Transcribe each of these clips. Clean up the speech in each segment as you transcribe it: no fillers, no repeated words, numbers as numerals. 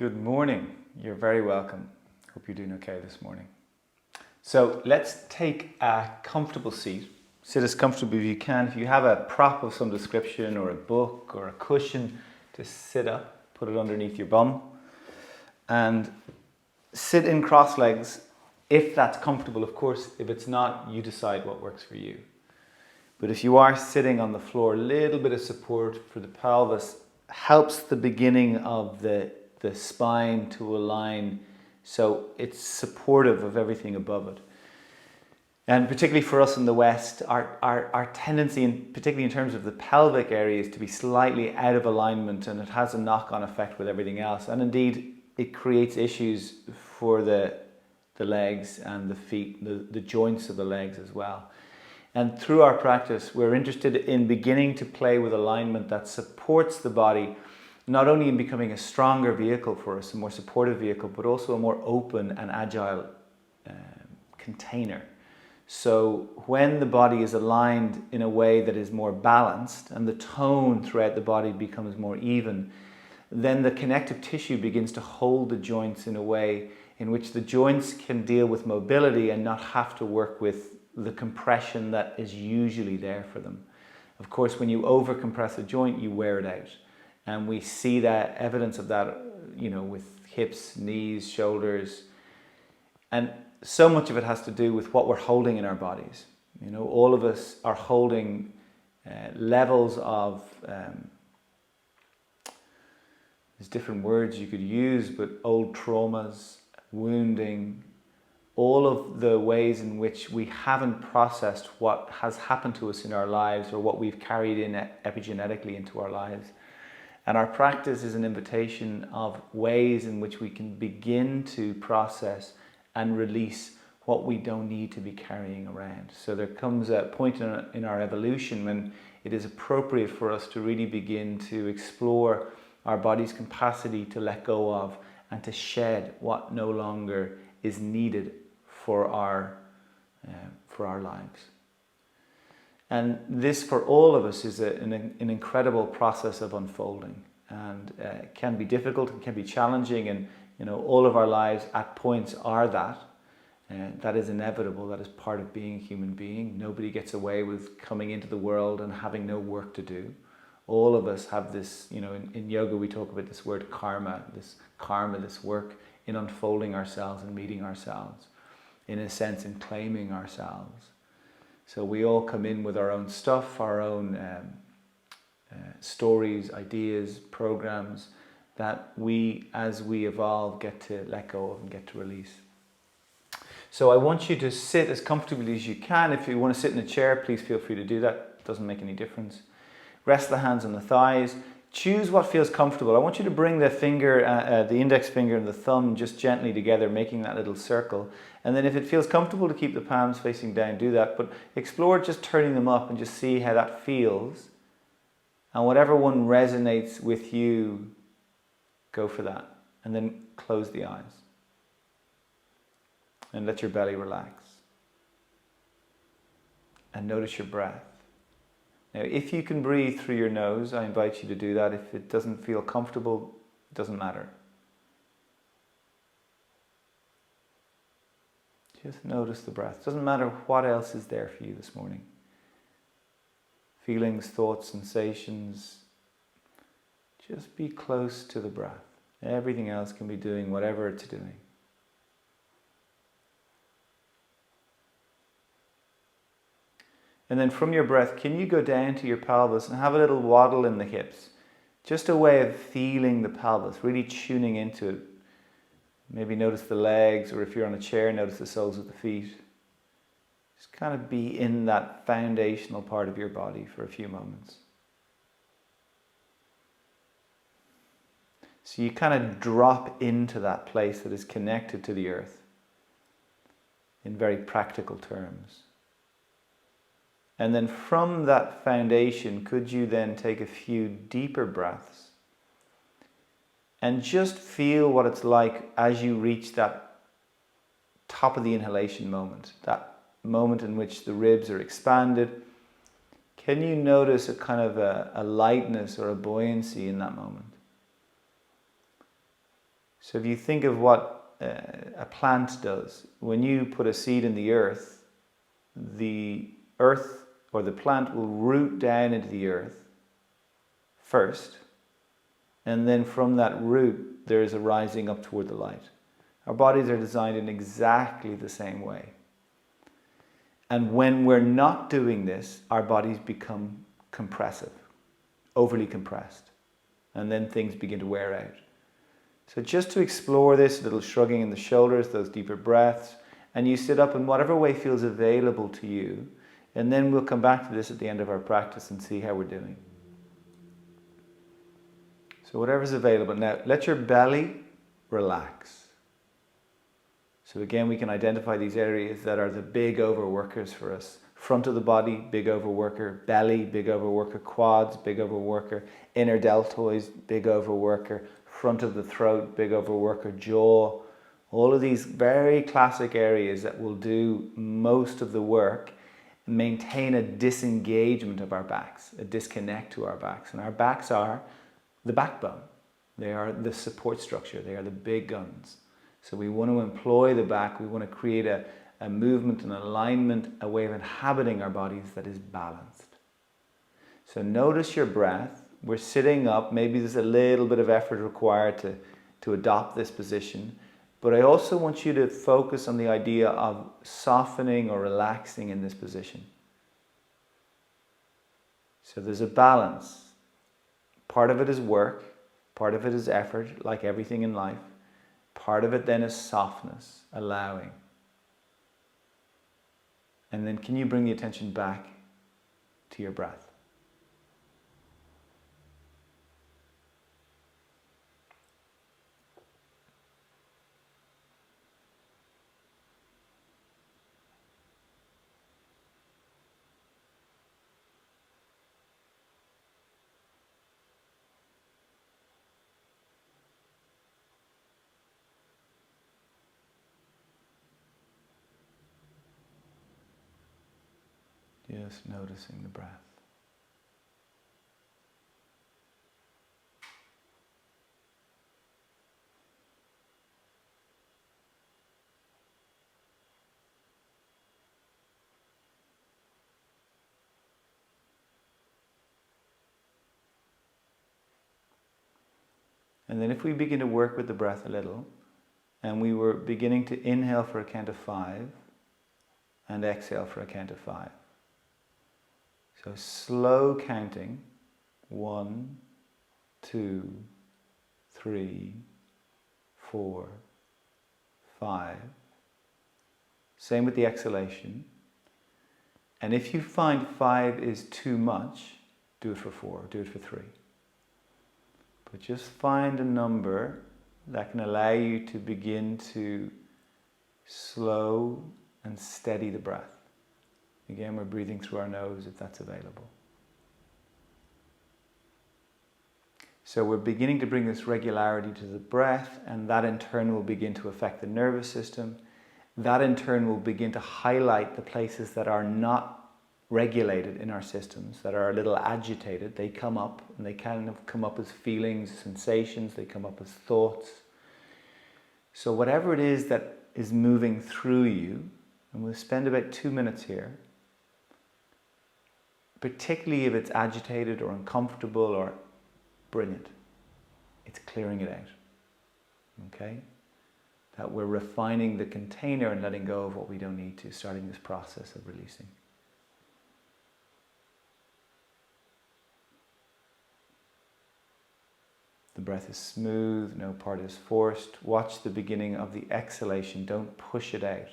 Good morning. You're very welcome. Hope you're doing okay this morning. So let's take a comfortable seat. Sit as comfortably as you can. If you have a prop of some description or a book or a cushion to sit up, put it underneath your bum and sit in cross legs if that's comfortable. Of course, if it's not, you decide what works for you. But if you are sitting on the floor, a little bit of support for the pelvis helps the beginning of the spine to align so it's supportive of everything above it. And particularly for us in the West, our tendency, particularly in terms of the pelvic area, is to be slightly out of alignment, and it has a knock-on effect with everything else. And indeed, it creates issues for the legs and the feet, the joints of the legs as well. And through our practice, we're interested in beginning to play with alignment that supports the body, not only in becoming a stronger vehicle for us, a more supportive vehicle, but also a more open and agile container. So when the body is aligned in a way that is more balanced and the tone throughout the body becomes more even, then the connective tissue begins to hold the joints in a way in which the joints can deal with mobility and not have to work with the compression that is usually there for them. Of course, when you over-compress a joint, you wear it out. And we see that evidence of that, with hips, knees, shoulders. And so much of it has to do with what we're holding in our bodies. All of us are holding levels of, there's different words you could use, but old traumas, wounding, all of the ways in which we haven't processed what has happened to us in our lives or what we've carried in epigenetically into our lives. And our practice is an invitation of ways in which we can begin to process and release what we don't need to be carrying around. So there comes a point in our evolution when it is appropriate for us to really begin to explore our body's capacity to let go of and to shed what no longer is needed for our lives. And this, for all of us, is an incredible process of unfolding, and it can be difficult, it can be challenging, and all of our lives at points are that. That is inevitable. That is part of being a human being. Nobody gets away with coming into the world and having no work to do. All of us have this. In yoga we talk about this word karma, this work in unfolding ourselves and meeting ourselves, in a sense, in claiming ourselves. So we all come in with our own stuff, our own stories, ideas, programs that we, as we evolve, get to let go of and get to release. So I want you to sit as comfortably as you can. If you want to sit in a chair, please feel free to do that. It doesn't make any difference. Rest the hands on the thighs. Choose what feels comfortable. I want you to bring the finger, the index finger and the thumb just gently together, making that little circle. And then if it feels comfortable to keep the palms facing down, do that. But explore just turning them up and just see how that feels. And whatever one resonates with you, go for that. And then close the eyes. And let your belly relax. And notice your breath. Now, if you can breathe through your nose, I invite you to do that. If it doesn't feel comfortable, it doesn't matter. Just notice the breath. It doesn't matter what else is there for you this morning. Feelings, thoughts, sensations. Just be close to the breath. Everything else can be doing whatever it's doing. And then from your breath, can you go down to your pelvis and have a little waddle in the hips? Just a way of feeling the pelvis, really tuning into it. Maybe notice the legs, or if you're on a chair, notice the soles of the feet. Just kind of be in that foundational part of your body for a few moments. So you kind of drop into that place that is connected to the earth in very practical terms. And then from that foundation, could you then take a few deeper breaths and just feel what it's like as you reach that top of the inhalation moment, that moment in which the ribs are expanded. Can you notice a kind of a lightness or a buoyancy in that moment? So if you think of what a plant does, when you put a seed in the earth or the plant will root down into the earth first, and then from that root there is a rising up toward the light. Our bodies are designed in exactly the same way. And when we're not doing this, our bodies become compressive, overly compressed, and then things begin to wear out. So just to explore this, a little shrugging in the shoulders, those deeper breaths, and you sit up in whatever way feels available to you, and then we'll come back to this at the end of our practice and see how we're doing. So whatever's available. Now, let your belly relax. So again, we can identify these areas that are the big overworkers for us. Front of the body, big overworker. Belly, big overworker. Quads, big overworker. Inner deltoids, big overworker. Front of the throat, big overworker. Jaw. All of these very classic areas that will do most of the work, maintain a disengagement of our backs, a disconnect to our backs. And our backs are the backbone. They are the support structure. They are the big guns. So we want to employ the back. We want to create a movement, an alignment, a way of inhabiting our bodies that is balanced. So notice your breath. We're sitting up. Maybe there's a little bit of effort required to adopt this position. But I also want you to focus on the idea of softening or relaxing in this position. So there's a balance. Part of it is work. Part of it is effort, like everything in life. Part of it then is softness, allowing. And then can you bring the attention back to your breath? Just noticing the breath. And then if we begin to work with the breath a little, and we were beginning to inhale for a count of 5, and exhale for a count of 5. So slow counting, 1, 2, 3, 4, 5. Same with the exhalation. And if you find 5 is too much, do it for 4, do it for 3. But just find a number that can allow you to begin to slow and steady the breath. Again, we're breathing through our nose if that's available. So we're beginning to bring this regularity to the breath, and that in turn will begin to affect the nervous system. That in turn will begin to highlight the places that are not regulated in our systems, that are a little agitated. They come up, and they kind of come up as feelings, sensations, they come up as thoughts. So whatever it is that is moving through you, and we'll spend about 2 minutes here, particularly if it's agitated or uncomfortable or brilliant, it's clearing it out. Okay? That we're refining the container and letting go of what we don't need to, starting this process of releasing. The breath is smooth, no part is forced. Watch the beginning of the exhalation, don't push it out.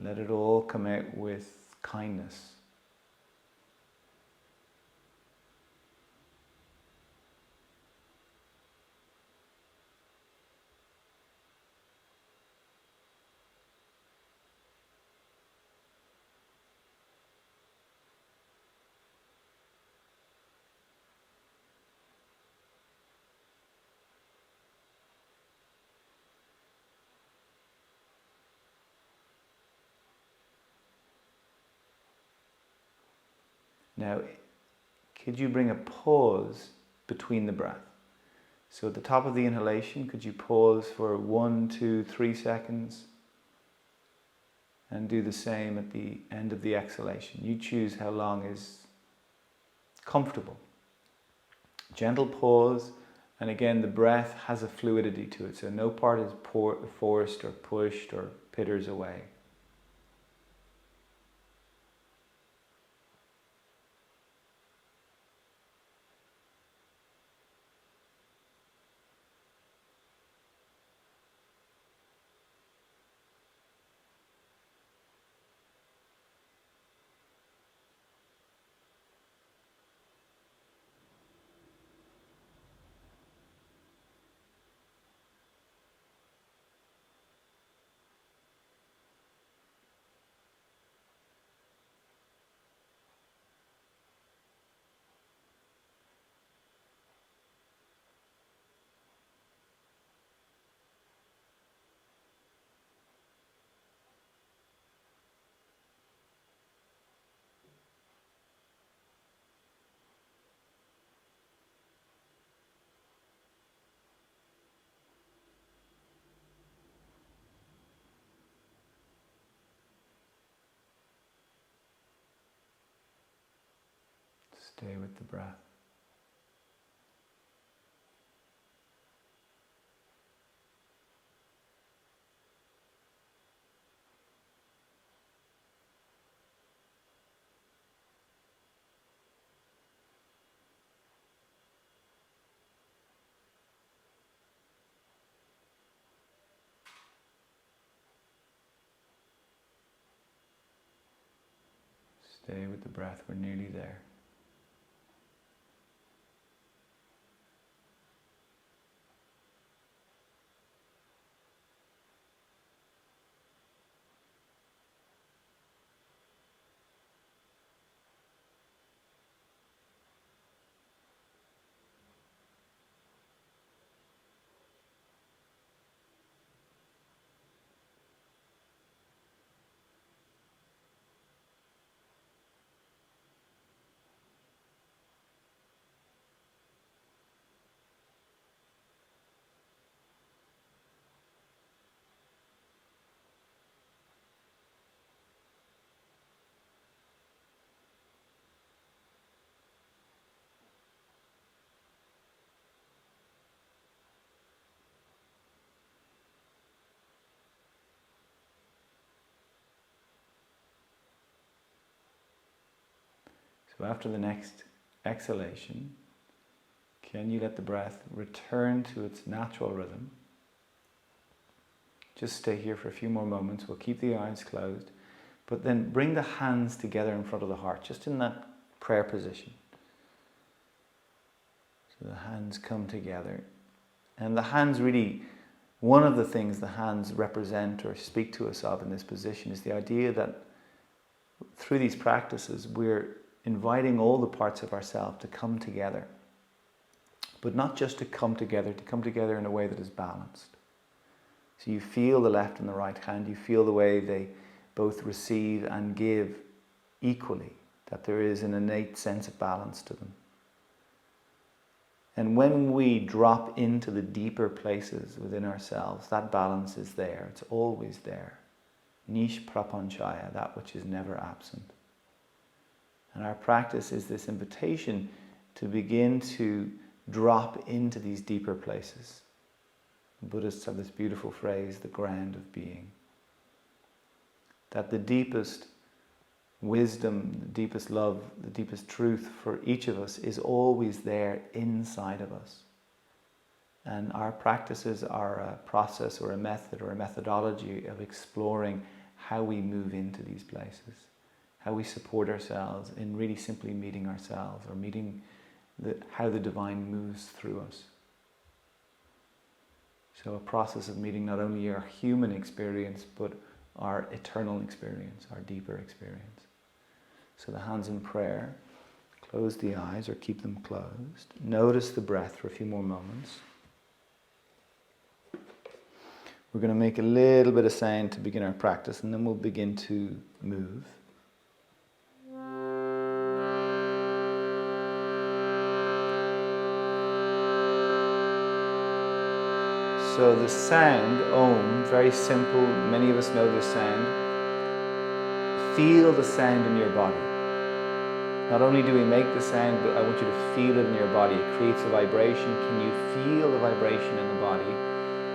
Let it all come out with kindness. Now, could you bring a pause between the breath? So at the top of the inhalation, could you pause for 1, 2, 3 seconds? And do the same at the end of the exhalation. You choose how long is comfortable. Gentle pause, and again the breath has a fluidity to it, so no part is forced or pushed or pitters away. Stay with the breath. Stay with the breath, we're nearly there. So after the next exhalation, can you let the breath return to its natural rhythm? Just stay here for a few more moments. We'll keep the eyes closed, but then bring the hands together in front of the heart, just in that prayer position. So the hands come together. And the hands really, one of the things the hands represent or speak to us of in this position is the idea that through these practices we're inviting all the parts of ourselves to come together. But not just to come together in a way that is balanced. So you feel the left and the right hand, you feel the way they both receive and give equally, that there is an innate sense of balance to them. And when we drop into the deeper places within ourselves, that balance is there, it's always there. Nish prapanchaya, that which is never absent. And our practice is this invitation to begin to drop into these deeper places. Buddhists have this beautiful phrase, the ground of being. That the deepest wisdom, the deepest love, the deepest truth for each of us is always there inside of us. And our practices are a process or a method or a methodology of exploring how we move into these places, how we support ourselves in really simply meeting ourselves or meeting how the divine moves through us. So a process of meeting not only our human experience, but our eternal experience, our deeper experience. So the hands in prayer, close the eyes or keep them closed. Notice the breath for a few more moments. We're going to make a little bit of sound to begin our practice, and then we'll begin to move. So the sound, Om, very simple, many of us know this sound. Feel the sound in your body. Not only do we make the sound, but I want you to feel it in your body. It creates a vibration. Can you feel the vibration in the body?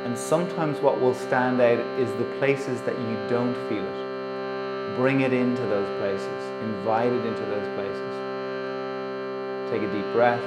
And sometimes what will stand out is the places that you don't feel it. Bring it into those places. Invite it into those places. Take a deep breath.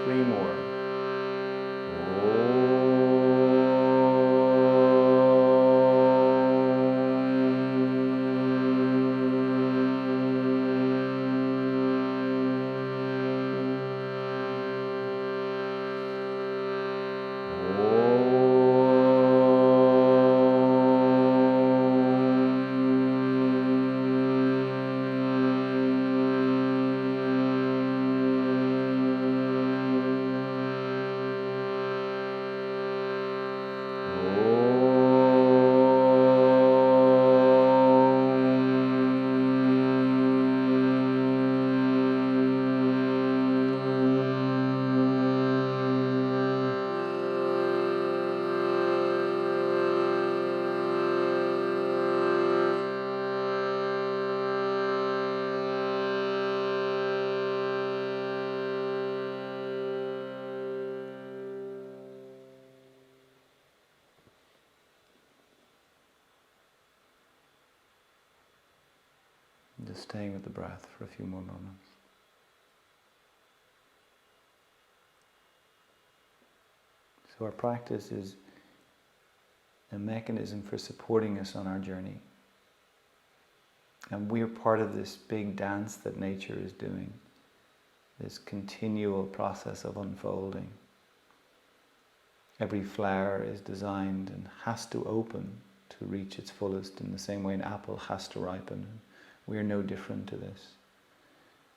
Three more. Just staying with the breath for a few more moments. So our practice is a mechanism for supporting us on our journey. And we're part of this big dance that nature is doing, this continual process of unfolding. Every flower is designed and has to open to reach its fullest, in the same way an apple has to ripen. We're no different to this.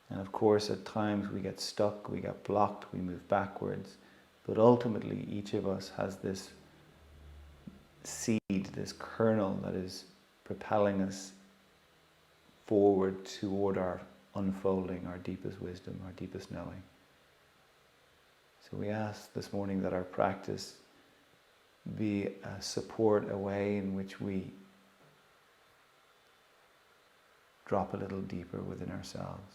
And of course, at times we get stuck, we get blocked, we move backwards. But ultimately, each of us has this seed, this kernel that is propelling us forward toward our unfolding, our deepest wisdom, our deepest knowing. So we ask this morning that our practice be a support, a way in which we drop a little deeper within ourselves.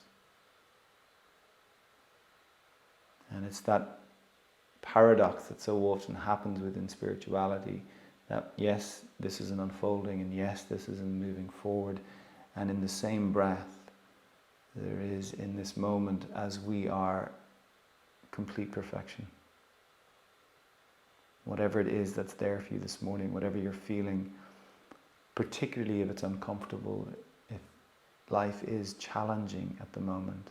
And it's that paradox that so often happens within spirituality, that yes, this is an unfolding, and yes, this is a moving forward, and in the same breath there is in this moment, as we are, complete perfection. Whatever it is that's there for you this morning, whatever you're feeling, particularly if it's uncomfortable, if life is challenging at the moment,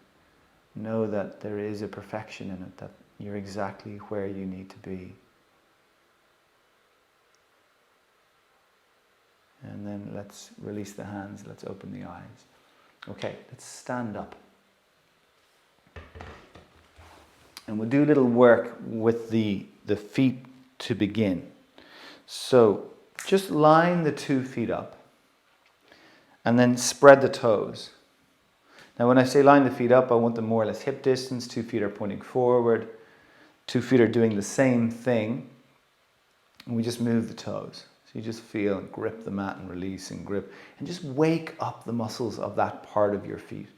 know that there is a perfection in it, that you're exactly where you need to be. And then let's release the hands, let's open the eyes. Okay, let's stand up. And we'll do a little work with the feet to begin. So just line the 2 feet up and then spread the toes. Now when I say line the feet up, I want them more or less hip distance. 2 feet are pointing forward. 2 feet are doing the same thing. And we just move the toes. So you just feel and grip the mat and release and grip. And just wake up the muscles of that part of your feet.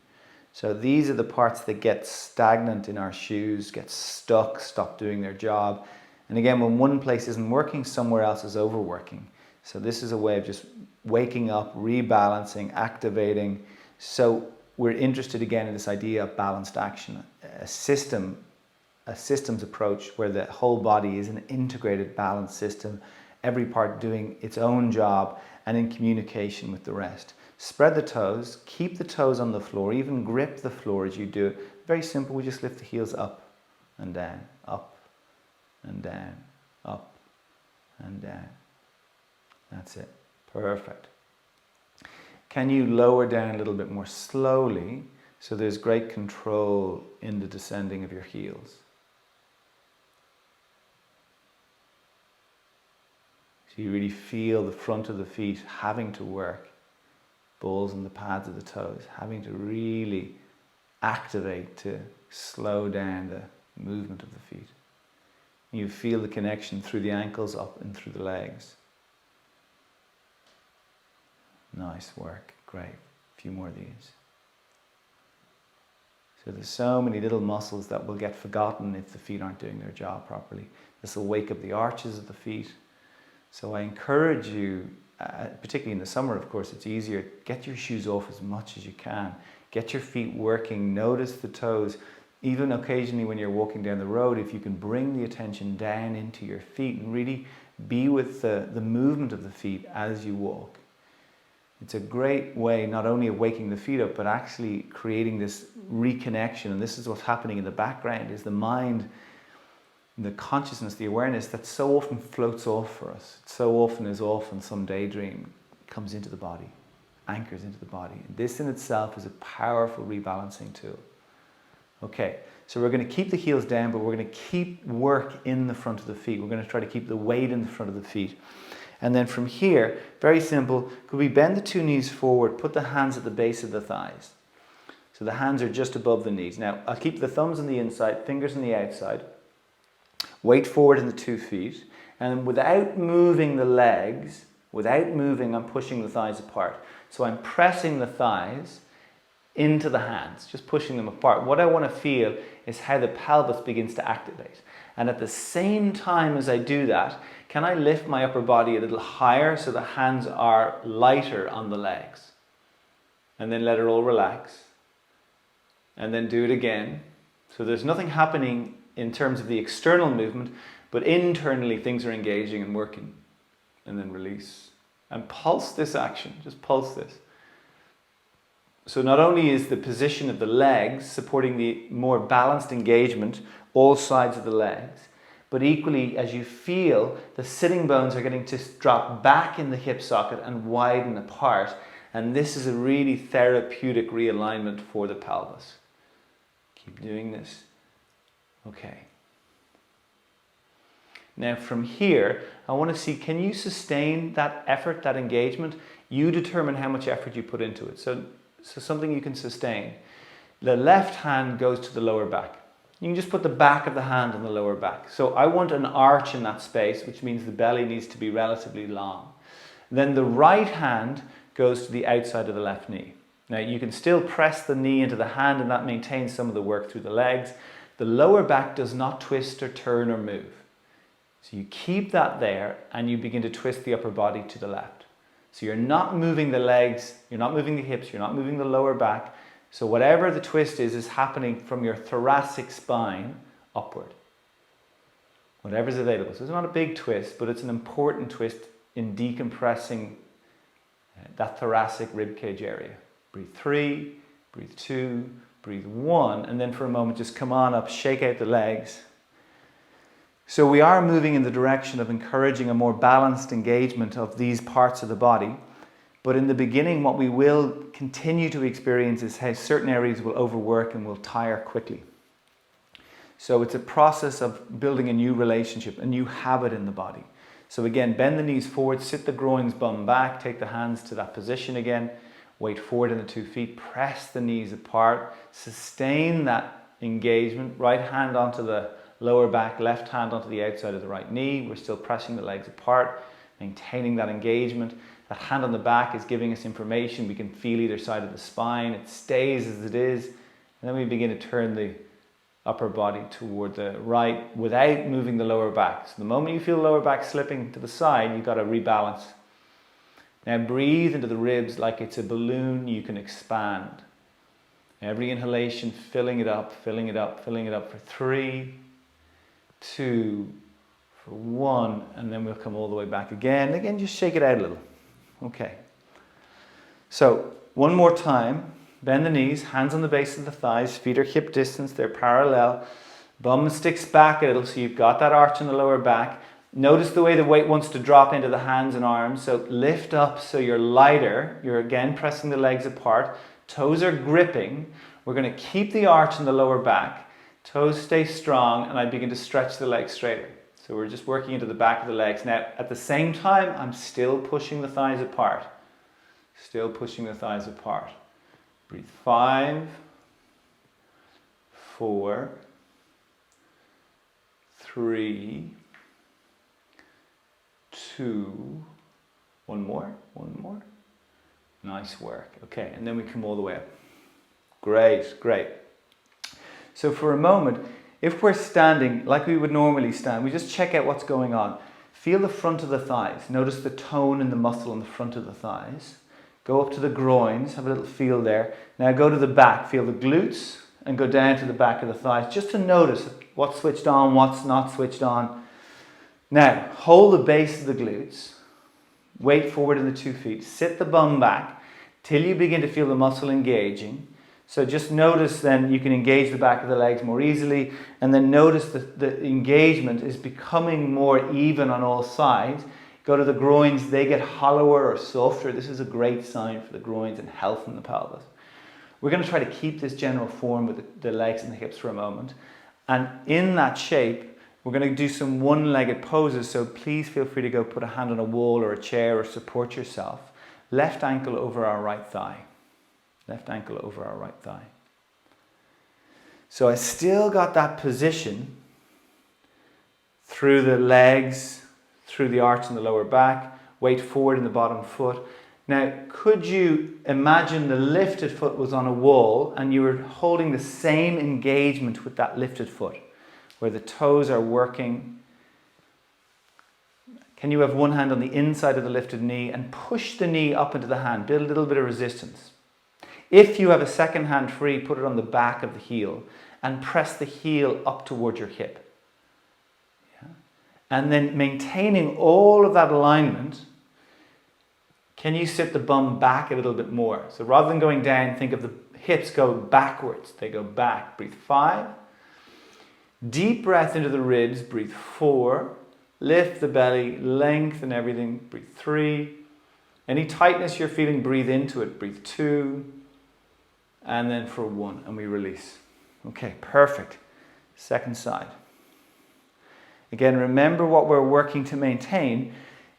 So these are the parts that get stagnant in our shoes, get stuck, stop doing their job. And again, when one place isn't working, somewhere else is overworking. So this is a way of just waking up, rebalancing, activating. So we're interested again in this idea of balanced action, a systems approach where the whole body is an integrated, balanced system, every part doing its own job and in communication with the rest. Spread the toes, keep the toes on the floor, even grip the floor as you do it. Very simple, we just lift the heels up and down, up and down, up and down. That's it. Perfect. Can you lower down a little bit more slowly so there's great control in the descending of your heels? So you really feel the front of the feet having to work, balls on the pads of the toes, having to really activate to slow down the movement of the feet. You feel the connection through the ankles up and through the legs. Nice work, great. A few more of these. So there's so many little muscles that will get forgotten if the feet aren't doing their job properly. This will wake up the arches of the feet. So I encourage you, particularly in the summer, of course, it's easier. Get your shoes off as much as you can. Get your feet working. Notice the toes. Even occasionally when you're walking down the road, if you can bring the attention down into your feet and really be with the movement of the feet as you walk. It's a great way not only of waking the feet up, but actually creating this reconnection. And this is what's happening in the background, is the mind, the consciousness, the awareness that so often floats off for us. It so often is off in some daydream, comes into the body, anchors into the body. And this in itself is a powerful rebalancing tool. Okay, so we're going to keep the heels down, but we're going to keep work in the front of the feet. We're going to try to keep the weight in the front of the feet. And then from here, very simple, could we bend the 2 knees forward, put the hands at the base of the thighs. So the hands are just above the knees. Now, I'll keep the thumbs on the inside, fingers on the outside. Weight forward in the 2 feet. And without moving the legs, without moving, I'm pushing the thighs apart. So I'm pressing the thighs into the hands, just pushing them apart. What I want to feel is how the pelvis begins to activate. And at the same time as I do that, can I lift my upper body a little higher so the hands are lighter on the legs? And then let it all relax. And then do it again. So there's nothing happening in terms of the external movement, but internally things are engaging and working. And then release. And pulse this action, just pulse this. So not only is the position of the legs supporting the more balanced engagement, all sides of the legs, but equally as you feel, the sitting bones are getting to drop back in the hip socket and widen apart. And this is a really therapeutic realignment for the pelvis. Keep doing this. Okay. Now from here, I want to see, can you sustain that effort, that engagement? You determine how much effort you put into it. So so something you can sustain. The left hand goes to the lower back. You can just put the back of the hand on the lower back. So I want an arch in that space, which means the belly needs to be relatively long. Then the right hand goes to the outside of the left knee. Now you can still press the knee into the hand and that maintains some of the work through the legs. The lower back does not twist or turn or move. So you keep that there and you begin to twist the upper body to the left. So you're not moving the legs, you're not moving the hips, you're not moving the lower back. So whatever the twist is happening from your thoracic spine upward. Whatever's available. So it's not a big twist, but it's an important twist in decompressing that thoracic ribcage area. Breathe 3, breathe 2, breathe 1, and then for a moment just come on up, shake out the legs. So we are moving in the direction of encouraging a more balanced engagement of these parts of the body. But in the beginning, what we will continue to experience is how certain areas will overwork and will tire quickly. So it's a process of building a new relationship, a new habit in the body. So again, bend the knees forward, sit the groins bum back, take the hands to that position again, weight forward in the 2 feet, press the knees apart, sustain that engagement, right hand onto the lower back, left hand onto the outside of the right knee. We're still pressing the legs apart, maintaining that engagement. That hand on the back is giving us information. We can feel either side of the spine. It stays as it is. And then we begin to turn the upper body toward the right without moving the lower back. So the moment you feel the lower back slipping to the side, you've got to rebalance. Now breathe into the ribs like it's a balloon you can expand. Every inhalation, filling it up, filling it up, filling it up for 3, 2, for 1, and then we'll come all the way back again. Again, just shake it out a little. Okay. So, one more time. Bend the knees, hands on the base of the thighs, feet are hip distance, they're parallel. Bum sticks back a little, so you've got that arch in the lower back. Notice the way the weight wants to drop into the hands and arms. So lift up so you're lighter. You're again pressing the legs apart. Toes are gripping. We're going to keep the arch in the lower back. Toes stay strong, and I begin to stretch the legs straighter. So we're just working into the back of the legs. Now, at the same time, I'm still pushing the thighs apart. Still pushing the thighs apart. Breathe 5, 4, 3, 2, one more. Nice work. Okay, and then we come all the way up. Great, great. So for a moment, if we're standing like we would normally stand, we just check out what's going on. Feel the front of the thighs. Notice the tone in the muscle in the front of the thighs. Go up to the groins, have a little feel there. Now go to the back, feel the glutes, and go down to the back of the thighs, just to notice what's switched on, what's not switched on. Now, hold the base of the glutes, weight forward in the 2 feet, sit the bum back till you begin to feel the muscle engaging. So just notice then you can engage the back of the legs more easily, and then notice that the engagement is becoming more even on all sides. Go to the groins, they get hollower or softer. This is a great sign for the groins and health in the pelvis. We're going to try to keep this general form with the legs and the hips for a moment. And in that shape, we're going to do some one-legged poses, so please feel free to go put a hand on a wall or a chair or support yourself. Left ankle over our right thigh. Left ankle over our right thigh. So I still got that position through the legs, through the arch in the lower back, weight forward in the bottom foot. Now, could you imagine the lifted foot was on a wall and you were holding the same engagement with that lifted foot, where the toes are working? Can you have one hand on the inside of the lifted knee and push the knee up into the hand? Build a little bit of resistance. If you have a second hand free, put it on the back of the heel and press the heel up towards your hip. Yeah. And then maintaining all of that alignment, can you sit the bum back a little bit more? So rather than going down, think of the hips go backwards. They go back. Breathe 5. Deep breath into the ribs. Breathe 4. Lift the belly, lengthen everything. Breathe 3. Any tightness you're feeling, breathe into it. Breathe 2. And then for 1, and we release. Okay, perfect. Second side. Again, remember what we're working to maintain.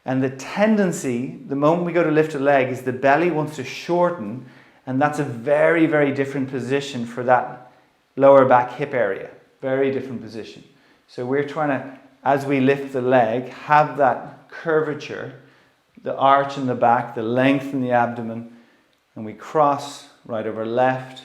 And the tendency, the moment we go to lift a leg, is the belly wants to shorten And that's a very, very different position for that lower back hip area. Very different position. So we're trying to, as we lift the leg, have that curvature, the arch in the back, the length in the abdomen, and we cross right over left.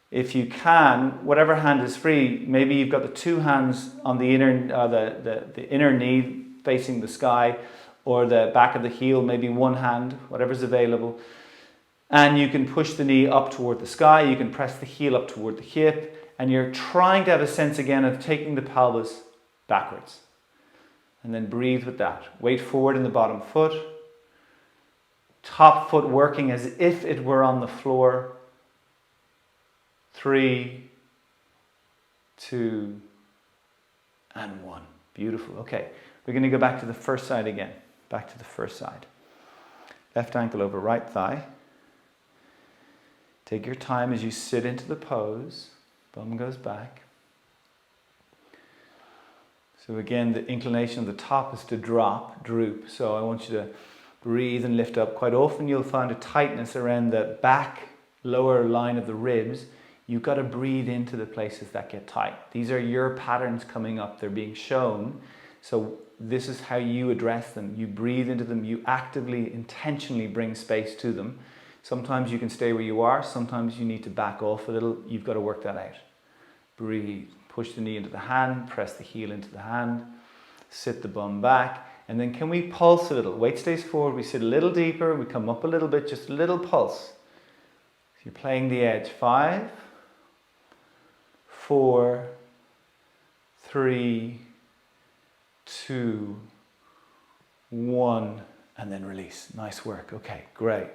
If you can, whatever hand is free, maybe you've got the two hands on the inner, the inner knee facing the sky, or the back of the heel, maybe one hand, whatever's available. And you can push the knee up toward the sky, you can press the heel up toward the hip, and you're trying to have a sense again of taking the pelvis backwards. And then breathe with that. Weight forward in the bottom foot. Top foot working as if it were on the floor. 3, 2, and 1. Beautiful. Okay, we're going to go back to the first side again. Back to the first side. Left ankle over right thigh. Take your time as you sit into the pose. Bum goes back. So again, the inclination of the top is to droop. So I want you to breathe and lift up. Quite often you'll find a tightness around the back lower line of the ribs. You've got to breathe into the places that get tight. These are your patterns coming up. They're being shown. So this is how you address them. You breathe into them. You actively, intentionally bring space to them. Sometimes you can stay where you are. Sometimes you need to back off a little. You've got to work that out. Breathe. Push the knee into the hand. Press the heel into the hand. Sit the bum back. And then can we pulse a little? Weight stays forward. We sit a little deeper. We come up a little bit. Just a little pulse. So you're playing the edge. 5, 4, 3, 2, 1, and then release. Nice work. Okay, great.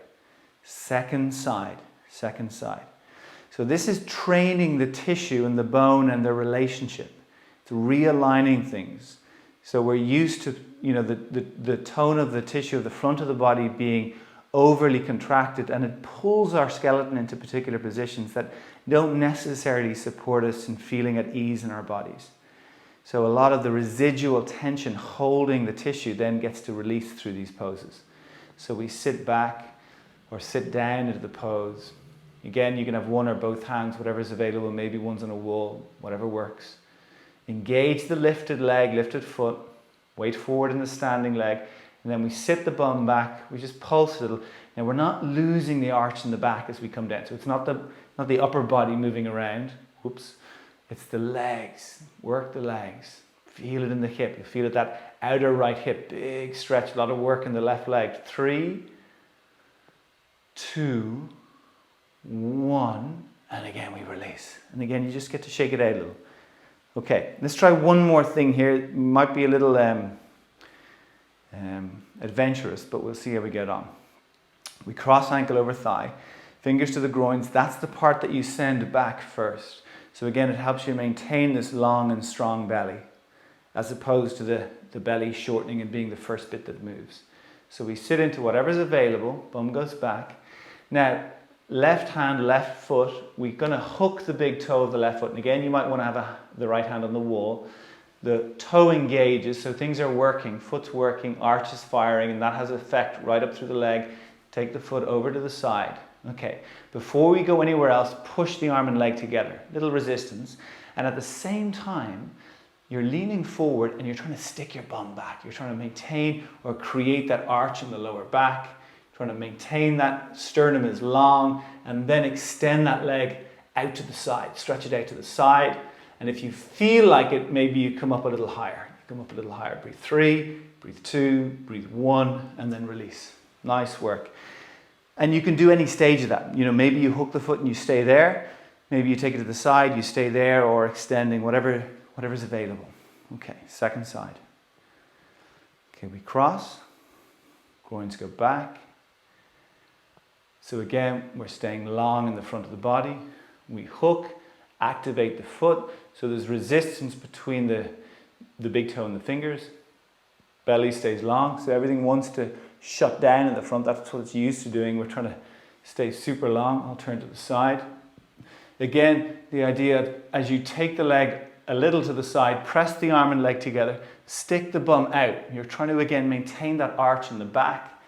Second side. So this is training the tissue and the bone and the relationship. It's realigning things. So we're used to, the tone of the tissue of the front of the body being overly contracted, and it pulls our skeleton into particular positions that don't necessarily support us in feeling at ease in our bodies. So a lot of the residual tension holding the tissue then gets to release through these poses. So we sit back or sit down into the pose. Again, you can have one or both hands, whatever's available. Maybe one's on a wall, whatever works. Engage the lifted leg, lifted foot. Weight forward in the standing leg. And then we sit the bum back. We just pulse a little. Now we're not losing the arch in the back as we come down. So it's not the upper body moving around. Whoops. It's the legs. Work the legs. Feel it in the hip. You feel it, that outer right hip. Big stretch. A lot of work in the left leg. 3, 2, 1. And again we release. And again you just get to shake it out a little. Okay, let's try one more thing here. It might be a little adventurous, but we'll see how we get on. We cross ankle over thigh, fingers to the groins. That's the part that you send back first. So again, it helps you maintain this long and strong belly, as opposed to the belly shortening and being the first bit that moves. So we sit into whatever's available, bum goes back. Now, left hand, left foot, we're going to hook the big toe of the left foot. And again, you might want to have the right hand on the wall. The toe engages, so things are working, foot's working, arch is firing, and that has effect right up through the leg. Take the foot over to the side. Okay, before we go anywhere else, push the arm and leg together. Little resistance. And at the same time, you're leaning forward and you're trying to stick your bum back. You're trying to maintain or create that arch in the lower back. Trying to maintain that sternum is long, and then extend that leg out to the side. Stretch it out to the side. And if you feel like it, maybe you come up a little higher. Come up a little higher. Breathe 3, breathe 2, breathe 1, and then release. Nice work. And you can do any stage of that. Maybe you hook the foot and you stay there. Maybe you take it to the side, you stay there, or extending, whatever's available. Okay, second side. Okay, we cross. Groins go back. So again, we're staying long in the front of the body. We hook, activate the foot. So there's resistance between the big toe and the fingers. Belly stays long, so everything wants to shut down in the front. That's what it's used to doing. We're trying to stay super long. I'll turn to the side. Again, the idea, as you take the leg a little to the side, press the arm and leg together, stick the bum out. You're trying to, again, maintain that arch in the back.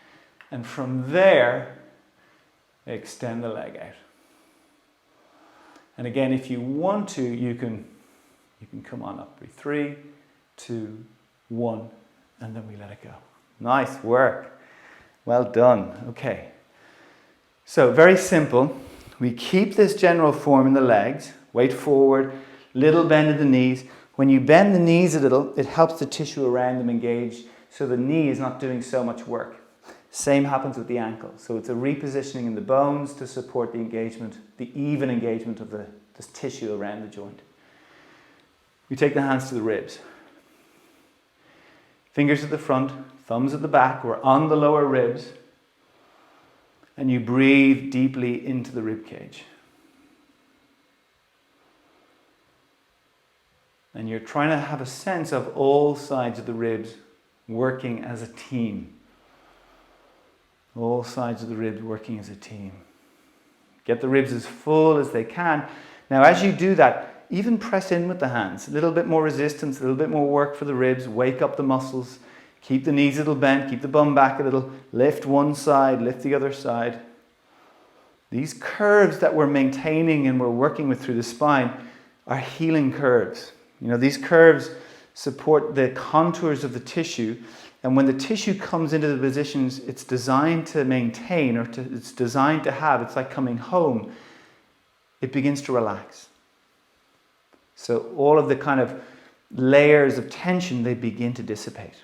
And from there, Extend the leg out. And again, if you want to, you can come on up. 3, 2, 1, and then we let it go. Nice work. Well done. Okay. So very simple. We keep this general form in the legs. Weight forward, little bend in the knees. When you bend the knees a little, it helps the tissue around them engage, so the knee is not doing so much work. Same happens with the ankle. So it's a repositioning in the bones to support the engagement, the even engagement of the tissue around the joint. We take the hands to the ribs. Fingers at the front, thumbs at the back. We're on the lower ribs. And you breathe deeply into the rib cage. And you're trying to have a sense of all sides of the ribs working as a team. All sides of the ribs working as a team. Get the ribs as full as they can. Now, as you do that, even press in with the hands. A little bit more resistance, a little bit more work for the ribs. Wake up the muscles. Keep the knees a little bent. Keep the bum back a little. Lift one side, lift the other side. These curves that we're maintaining and we're working with through the spine are healing curves. You know, these curves support the contours of the tissue. And when the tissue comes into the positions it's designed to maintain or it's designed to have, it's like coming home, it begins to relax. So all of the kind of layers of tension, they begin to dissipate.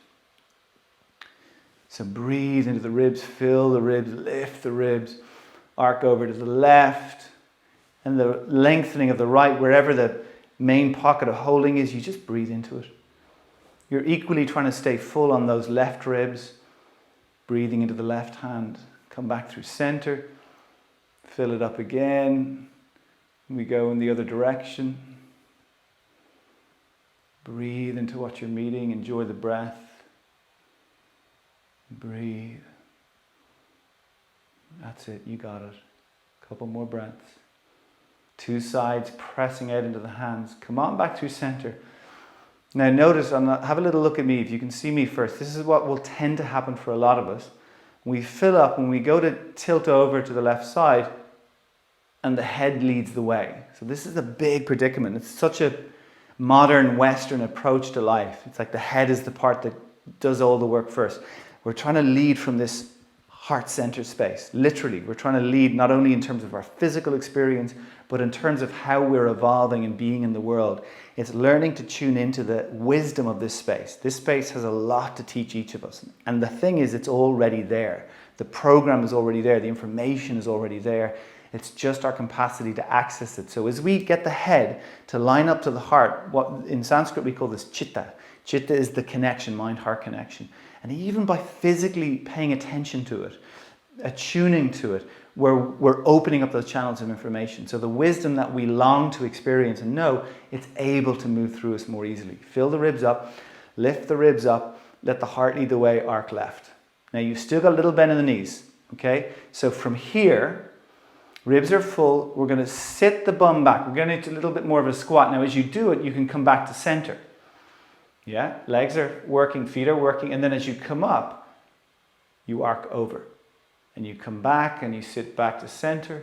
So breathe into the ribs, fill the ribs, lift the ribs, arc over to the left, and the lengthening of the right, wherever the main pocket of holding is, you just breathe into it. You're equally trying to stay full on those left ribs, breathing into the left hand. Come back through center, fill it up again. We go in the other direction. Breathe into what you're meeting, enjoy the breath. Breathe. That's it, you got it. Couple more breaths. 2 sides pressing out into the hands. Come on back through center. Now notice, have a little look at me, if you can see me first. This is what will tend to happen for a lot of us. We fill up, when we go to tilt over to the left side, and the head leads the way. So this is a big predicament. It's such a modern Western approach to life. It's like the head is the part that does all the work first. We're trying to lead from this heart-centered space. Literally, we're trying to lead not only in terms of our physical experience, but in terms of how we're evolving and being in the world. It's learning to tune into the wisdom of this space. This space has a lot to teach each of us. And the thing is, it's already there. The program is already there. The information is already there. It's just our capacity to access it. So as we get the head to line up to the heart, what in Sanskrit we call this chitta. Chitta is the connection, mind-heart connection. And even by physically paying attention to it, attuning to it, we're opening up those channels of information. So the wisdom that we long to experience and know, it's able to move through us more easily. Fill the ribs up, lift the ribs up, let the heart lead the way, arc left. Now you've still got a little bend in the knees, okay? So from here, ribs are full, we're going to sit the bum back. We're going to do a little bit more of a squat. Now as you do it, you can come back to center. Yeah, legs are working, feet are working, and then as you come up, you arc over. And you come back and you sit back to center.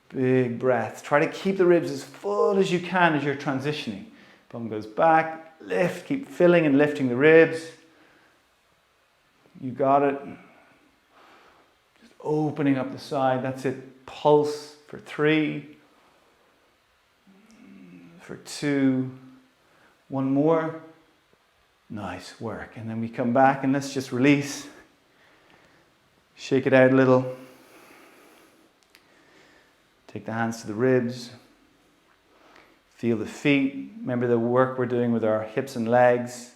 Big breath. Try to keep the ribs as full as you can as you're transitioning. Bum goes back, lift, keep filling and lifting the ribs. You got it. Just opening up the side, that's it. Pulse for 3, for 2, 1 more. Nice work. And then we come back and let's just release. Shake it out a little. Take the hands to the ribs. Feel the feet. Remember the work we're doing with our hips and legs.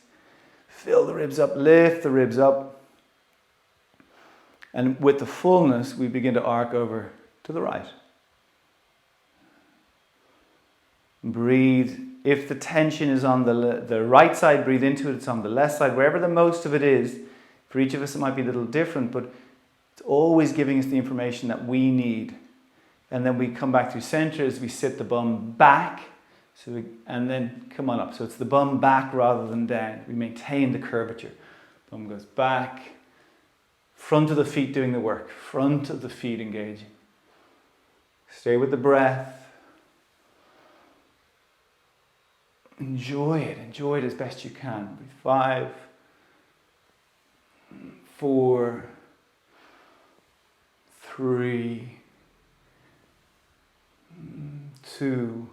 Fill the ribs up, lift the ribs up. And with the fullness, we begin to arc over to the right. Breathe. If the tension is on the right side, breathe into it. It's on the left side. Wherever the most of it is, for each of us it might be a little different, but it's always giving us the information that we need. And then we come back through center as we sit the bum back. And then come on up. So it's the bum back rather than down. We maintain the curvature. Bum goes back. Front of the feet doing the work. Front of the feet engaging. Stay with the breath. Enjoy it as best you can. 5, 4, 3, 2,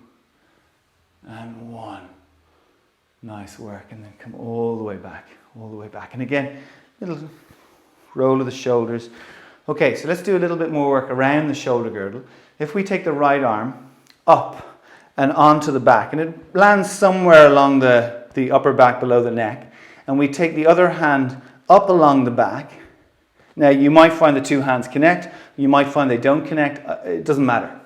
and 1. Nice work. And then come all the way back, all the way back. And again, little roll of the shoulders. Okay, so let's do a little bit more work around the shoulder girdle. If we take the right arm up and onto the back, and it lands somewhere along the upper back below the neck, and we take the other hand up along the back. Now, you might find the two hands connect, you might find they don't connect, it doesn't matter.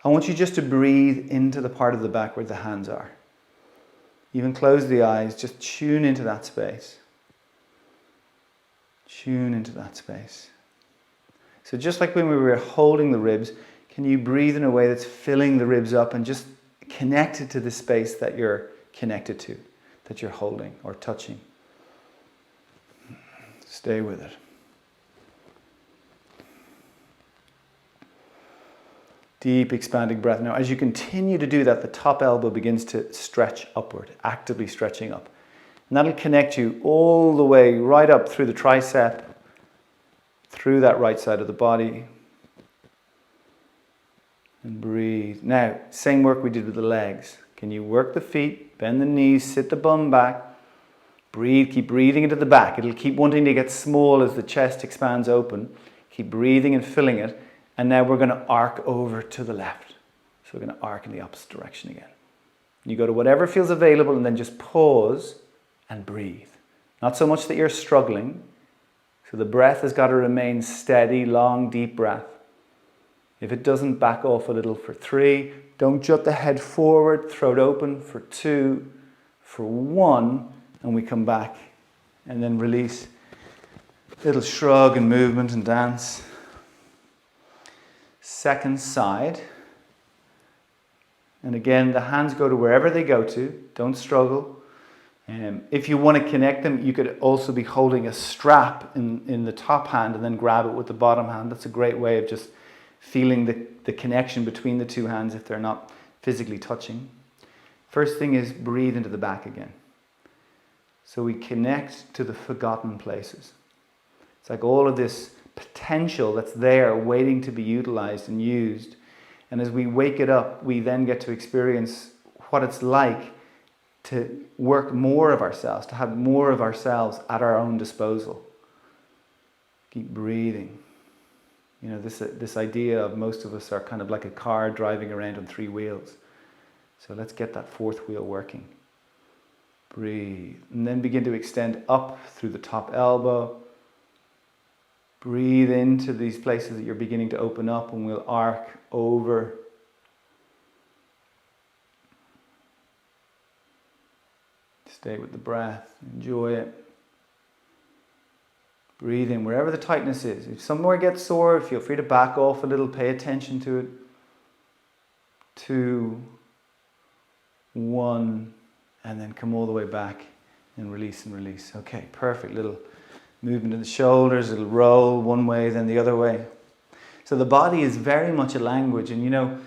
I want you just to breathe into the part of the back where the hands are. Even close the eyes, just tune into that space. Tune into that space. So just like when we were holding the ribs, can you breathe in a way that's filling the ribs up and just connect it to the space that you're connected to, that you're holding or touching. Stay with it. Deep expanding breath. Now, as you continue to do that, the top elbow begins to stretch upward, actively stretching up. And that'll connect you all the way right up through the tricep, through that right side of the body. And breathe. Now, same work we did with the legs. Can you work the feet, bend the knees, sit the bum back, breathe, keep breathing into the back. It'll keep wanting to get small as the chest expands open. Keep breathing and filling it. And now we're going to arc over to the left. So we're going to arc in the opposite direction again. You go to whatever feels available and then just pause and breathe. Not so much that you're struggling. So the breath has got to remain steady, long, deep breath. If it doesn't, back off a little for 3. Don't jut the head forward, throat open for 2, for 1, and we come back. And then release. Little shrug and movement and dance. Second side. And again, the hands go to wherever they go to. Don't struggle. If you want to connect them, you could also be holding a strap in the top hand and then grab it with the bottom hand. That's a great way of just feeling the connection between the two hands if they're not physically touching. First thing is breathe into the back again. So we connect to the forgotten places. It's like all of this potential that's there waiting to be utilized and used. And as we wake it up, we then get to experience what it's like to work more of ourselves, to have more of ourselves at our own disposal. Keep breathing. You know, this idea of most of us are kind of like a car driving around on 3 wheels. So let's get that 4th wheel working. Breathe. And then begin to extend up through the top elbow. Breathe into these places that you're beginning to open up, and we'll arc over. Stay with the breath. Enjoy it. Breathe in wherever the tightness is. If somewhere gets sore, feel free to back off a little. Pay attention to it. 2, 1, and then come all the way back and release and release. Okay, perfect. Little movement in the shoulders, it'll roll one way, then the other way. So the body is very much a language. And you know,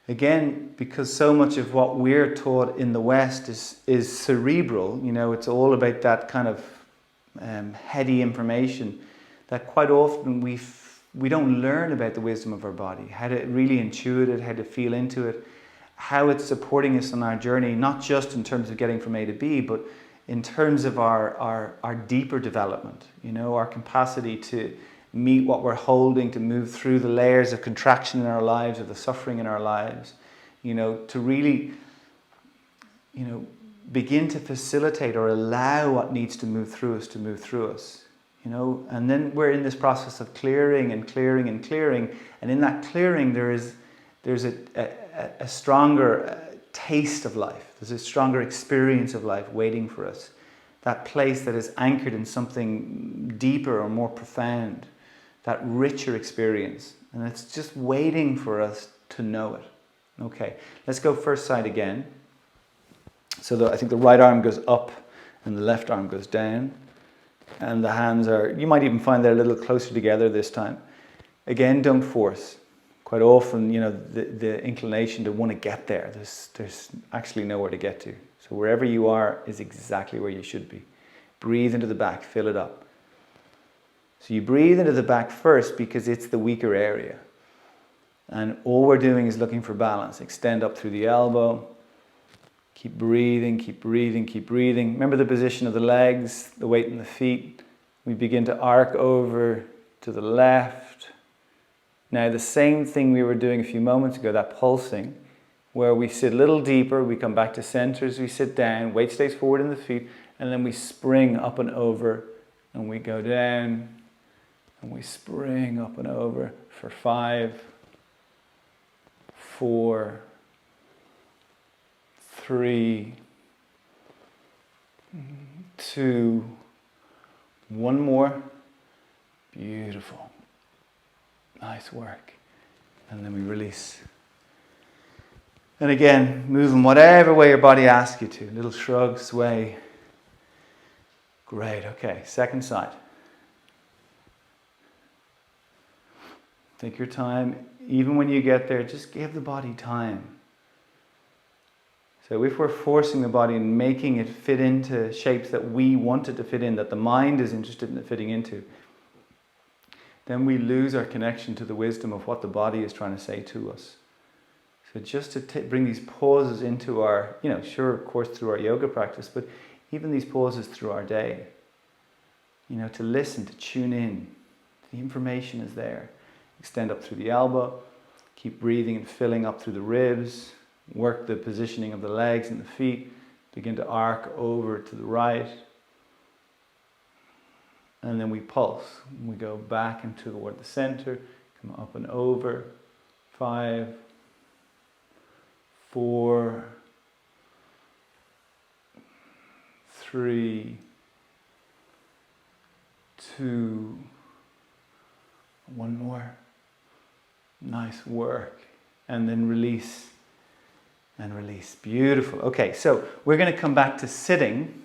again, because so much of what we're taught in the West is cerebral, you know, it's all about that kind of heady information, that quite often we don't learn about the wisdom of our body, how to really intuit it, how to feel into it, how it's supporting us on our journey, not just in terms of getting from A to B, but in terms of our deeper development, you know, our capacity to meet what we're holding, to move through the layers of contraction in our lives, or the suffering in our lives, you know, to really, you know, begin to facilitate or allow what needs to move through us, you know. And then we're in this process of clearing and clearing and clearing, and in that clearing there's a stronger taste of life. There's a stronger experience of life waiting for us. That place that is anchored in something deeper or more profound, that richer experience. And it's just waiting for us to know it. Okay, let's go first side again. So I think the right arm goes up and the left arm goes down. And the hands are, you might even find they're a little closer together this time. Again, don't force. quite often, the inclination to want to get there. There's actually nowhere to get to. So wherever you are is exactly where you should be. Breathe into the back, fill it up. So you breathe into the back first because it's the weaker area. And all we're doing is looking for balance. Extend up through the elbow. Keep breathing, keep breathing, keep breathing. Remember the position of the legs, the weight in the feet. We begin to arc over to the left. Now the same thing we were doing a few moments ago, that pulsing, where we sit a little deeper, we come back to center as we sit down, weight stays forward in the feet, and then we spring up and over, and we go down, and we spring up and over for 5, 4, 3, 2, one more. Beautiful. Nice work. And then we release. And again, move in whatever way your body asks you to. Little shrug, sway. Great, okay. Second side. Take your time. Even when you get there, just give the body time. So if we're forcing the body and making it fit into shapes that we want it to fit in, that the mind is interested in it fitting into, then we lose our connection to the wisdom of what the body is trying to say to us. So just to bring these pauses into our, sure, of course, through our yoga practice, but even these pauses through our day, to listen, to tune in. The information is there. Extend up through the elbow. Keep breathing and filling up through the ribs. Work the positioning of the legs and the feet. Begin to arc over to the right. And then we pulse. We go back into toward the center. Come up and over. 5, 4, 3, 2, one more. Nice work. And then release. And release. Beautiful. Okay, so we're going to come back to sitting.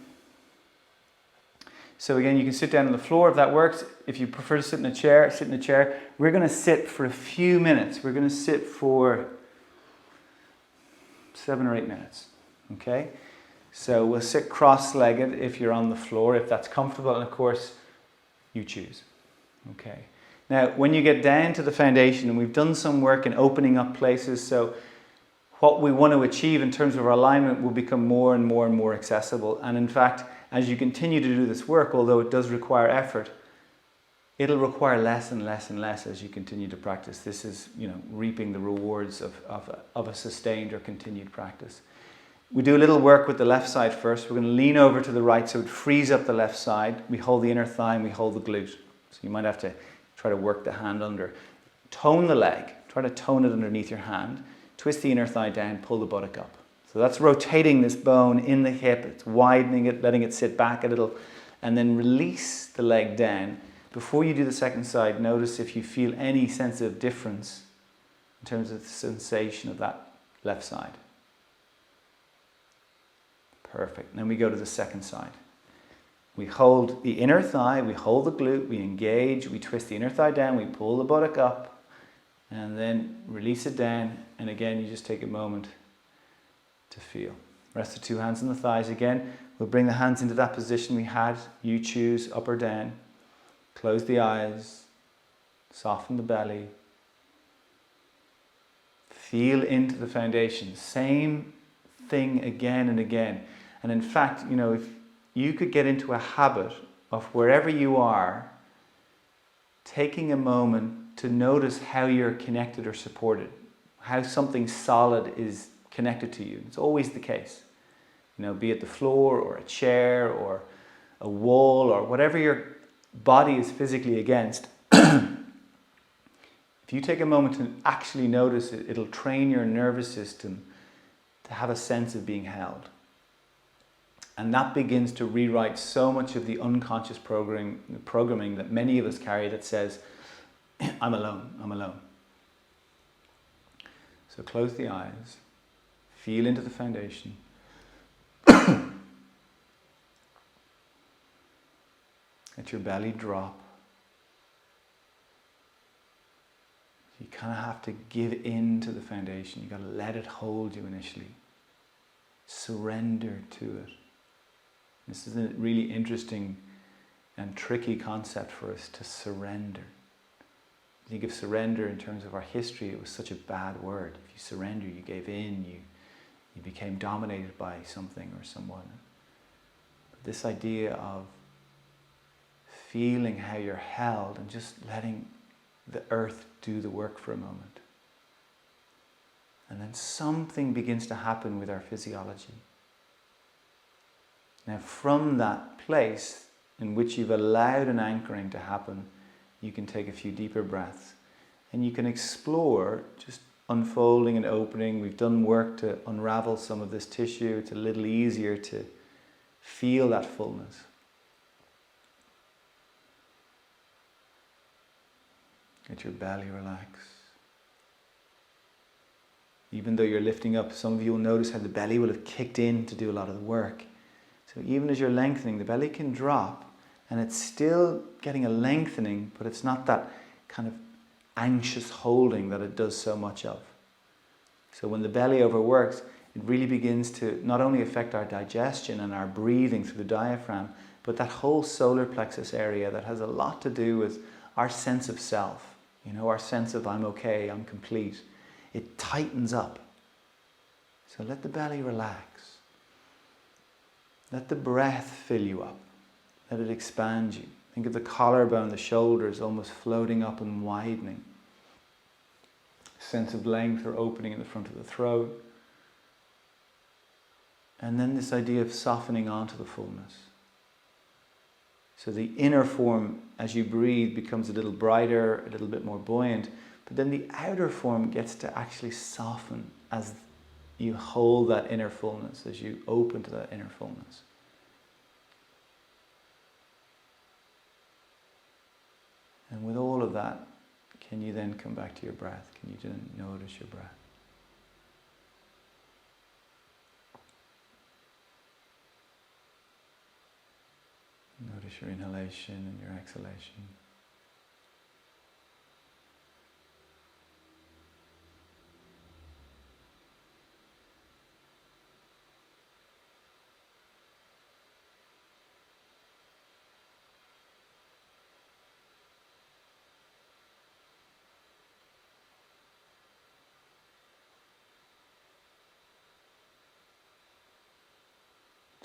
So again, you can sit down on the floor if that works. If you prefer to sit in a chair, sit in a chair. We're going to sit for a few minutes. We're going to sit for 7 or 8 minutes. Okay? So we'll sit cross-legged if you're on the floor, if that's comfortable, and of course, you choose. Okay. Now, when you get down to the foundation, and we've done some work in opening up places, so what we want to achieve in terms of our alignment will become more and more and more accessible. And in fact, as you continue to do this work, although it does require effort, it'll require less and less and less as you continue to practice. This is, reaping the rewards of a sustained or continued practice. We do a little work with the left side first. We're going to lean over to the right so it frees up the left side. We hold the inner thigh and we hold the glute. So you might have to try to work the hand under. Tone the leg. Try to tone it underneath your hand. Twist the inner thigh down, pull the buttock up. So that's rotating this bone in the hip. It's widening it, letting it sit back a little, and then release the leg down. Before you do the second side, notice if you feel any sense of difference in terms of the sensation of that left side. Perfect. Then we go to the second side. We hold the inner thigh, we hold the glute, we engage, we twist the inner thigh down, we pull the buttock up, and then release it down. And again, you just take a moment to feel. Rest the 2 hands on the thighs again. We'll bring the hands into that position we had. You choose up or down. Close the eyes. Soften the belly. Feel into the foundation. Same thing again and again. And in fact, if you could get into a habit of wherever you are, taking a moment to notice how you're connected or supported, how something solid is connected to you. It's always the case. Be it the floor or a chair or a wall or whatever your body is physically against. If you take a moment to actually notice it, it'll train your nervous system to have a sense of being held. And that begins to rewrite so much of the unconscious programming that many of us carry that says, I'm alone, I'm alone. So close the eyes, feel into the foundation. Let your belly drop. You kind of have to give in to the foundation. You've got to let it hold you initially. Surrender to it. This is a really interesting and tricky concept for us, to surrender. Think of surrender in terms of our history. It was such a bad word. If you surrender, you gave in, you became dominated by something or someone. But this idea of feeling how you're held and just letting the earth do the work for a moment. And then something begins to happen with our physiology. Now, from that place in which you've allowed an anchoring to happen, you can take a few deeper breaths and you can explore just unfolding and opening. We've done work to unravel some of this tissue. It's a little easier to feel that fullness. Let your belly relax. Even though you're lifting up, some of you will notice how the belly will have kicked in to do a lot of the work. So even as you're lengthening, the belly can drop and it's still getting a lengthening, but it's not that kind of anxious holding that it does so much of. So when the belly overworks, it really begins to not only affect our digestion and our breathing through the diaphragm, but that whole solar plexus area that has a lot to do with our sense of self. You know, our sense of I'm okay, I'm complete. It tightens up. So let the belly relax. Let the breath fill you up. Let it expand you. Think of the collarbone, the shoulders almost floating up and widening. Sense of length or opening in the front of the throat. And then this idea of softening onto the fullness. So the inner form, as you breathe, becomes a little brighter, a little bit more buoyant. But then the outer form gets to actually soften as you hold that inner fullness, as you open to that inner fullness. And with all of that, can you then come back to your breath? Can you then notice your breath? Notice your inhalation and your exhalation.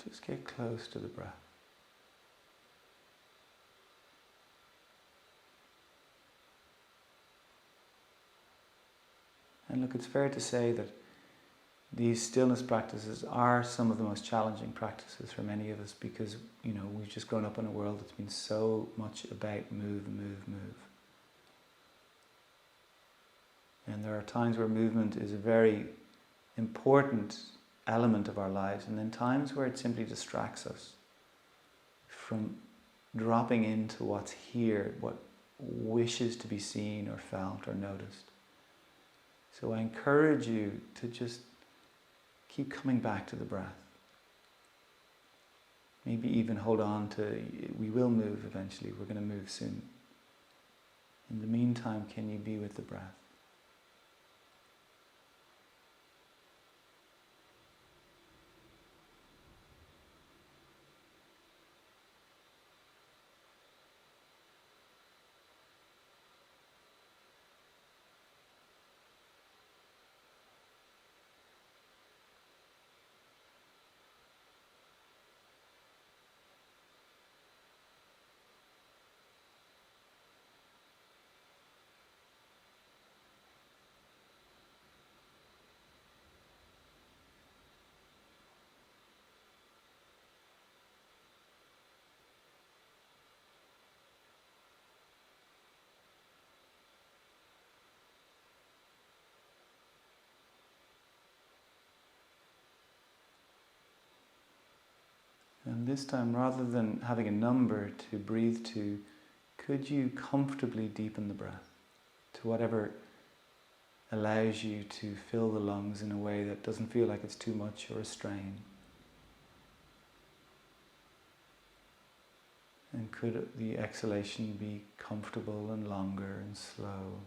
Just get close to the breath. And look, it's fair to say that these stillness practices are some of the most challenging practices for many of us because, you know, we've just grown up in a world that's been so much about move, move, move. And there are times where movement is a very important element of our lives, and then times where it simply distracts us from dropping into what's here, what wishes to be seen or felt or noticed. So I encourage you to just keep coming back to the breath. Maybe even hold on to, we will move eventually, we're going to move soon. In the meantime, can you be with the breath? And this time, rather than having a number to breathe to, could you comfortably deepen the breath to whatever allows you to fill the lungs in a way that doesn't feel like it's too much or a strain? And could the exhalation be comfortable and longer and slow?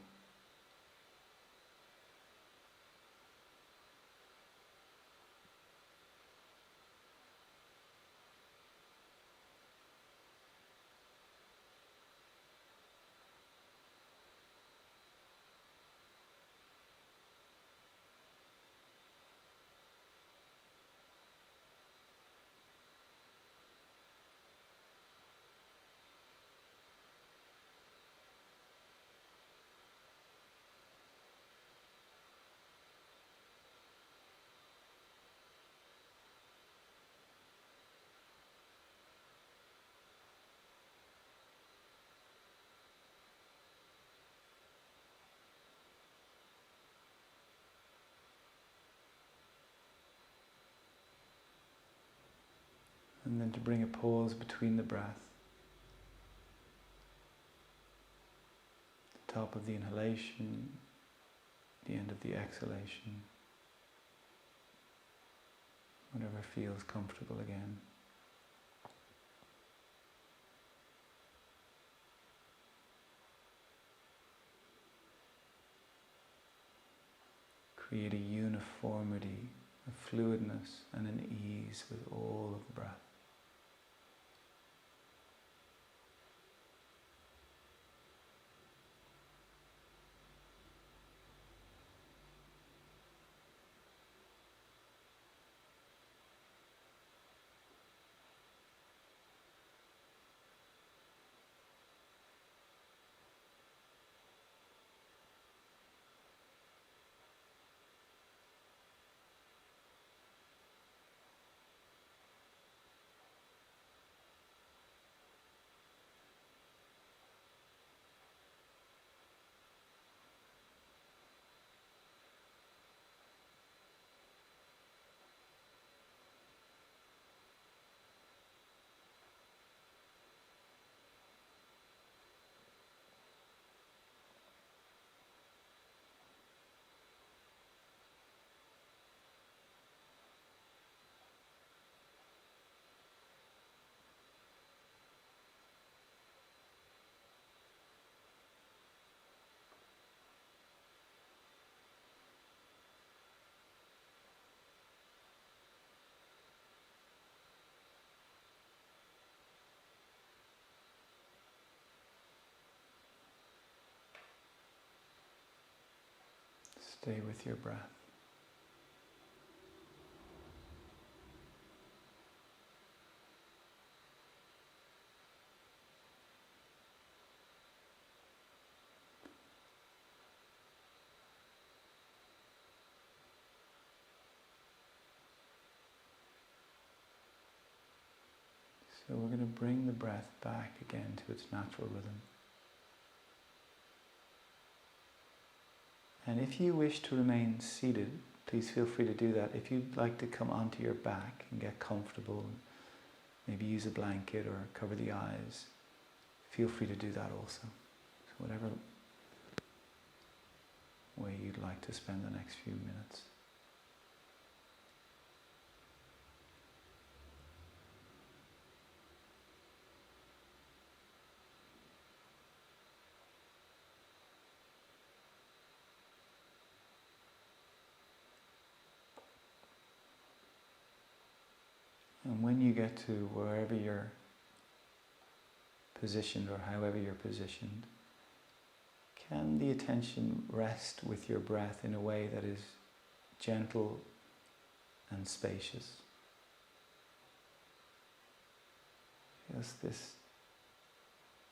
And then to bring a pause between the breath. The top of the inhalation, the end of the exhalation. Whatever feels comfortable again. Create a uniformity, a fluidness and an ease with all of the breath. Stay with your breath. So we're going to bring the breath back again to its natural rhythm. And if you wish to remain seated, please feel free to do that. If you'd like to come onto your back and get comfortable, maybe use a blanket or cover the eyes, feel free to do that also. So whatever way you'd like to spend the next few minutes. And when you get to wherever you're positioned or however you're positioned, can the attention rest with your breath in a way that is gentle and spacious? Just this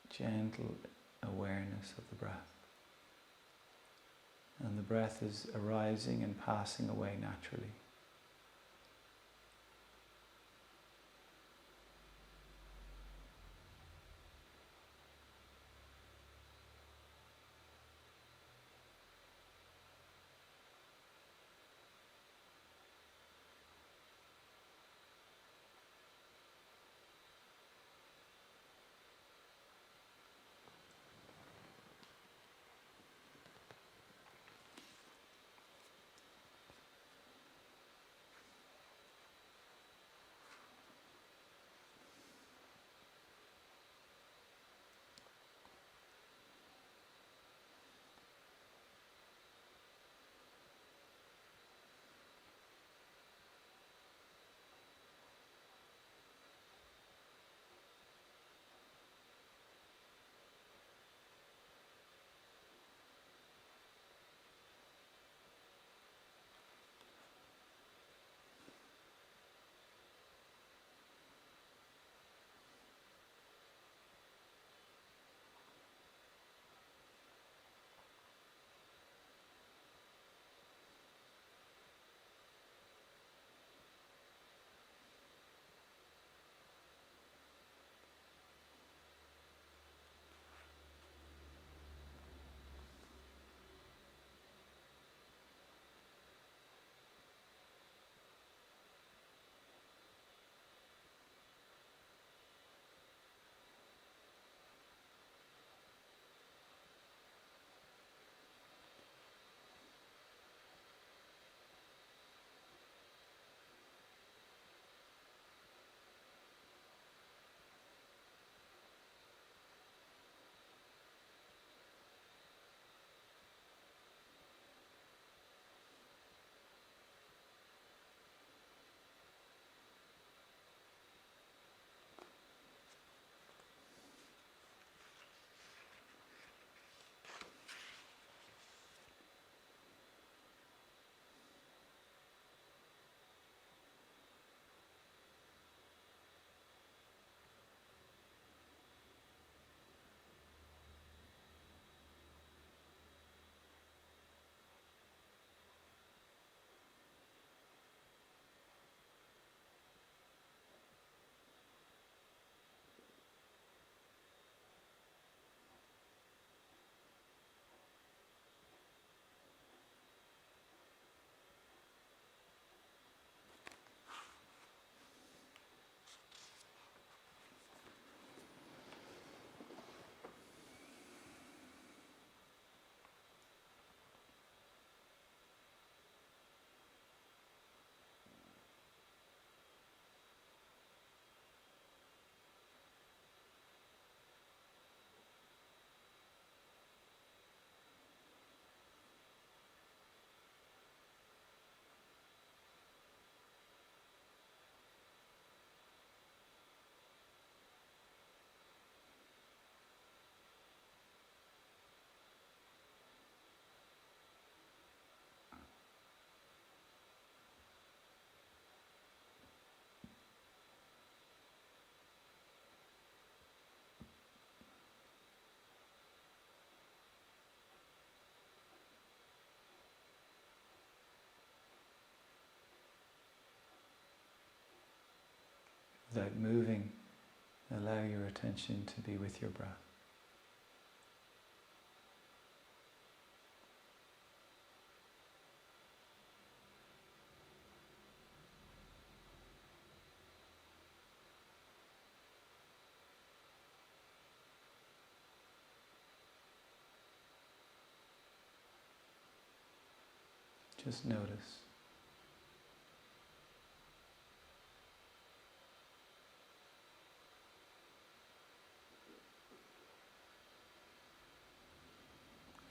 gentle awareness of the breath. And the breath is arising and passing away naturally. without moving. Allow your attention to be with your breath. Just notice.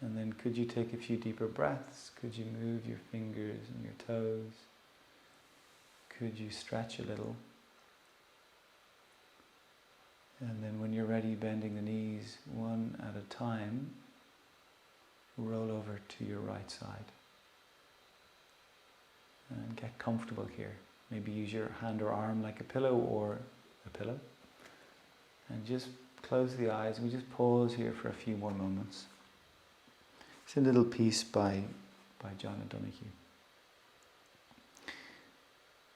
And then could you take a few deeper breaths? Could you move your fingers and your toes? Could you stretch a little? And then when you're ready, bending the knees one at a time, roll over to your right side. And get comfortable here. Maybe use your hand or arm like a pillow or a pillow. And just close the eyes. We just pause here for a few more moments. It's a little piece by John O'Donoghue.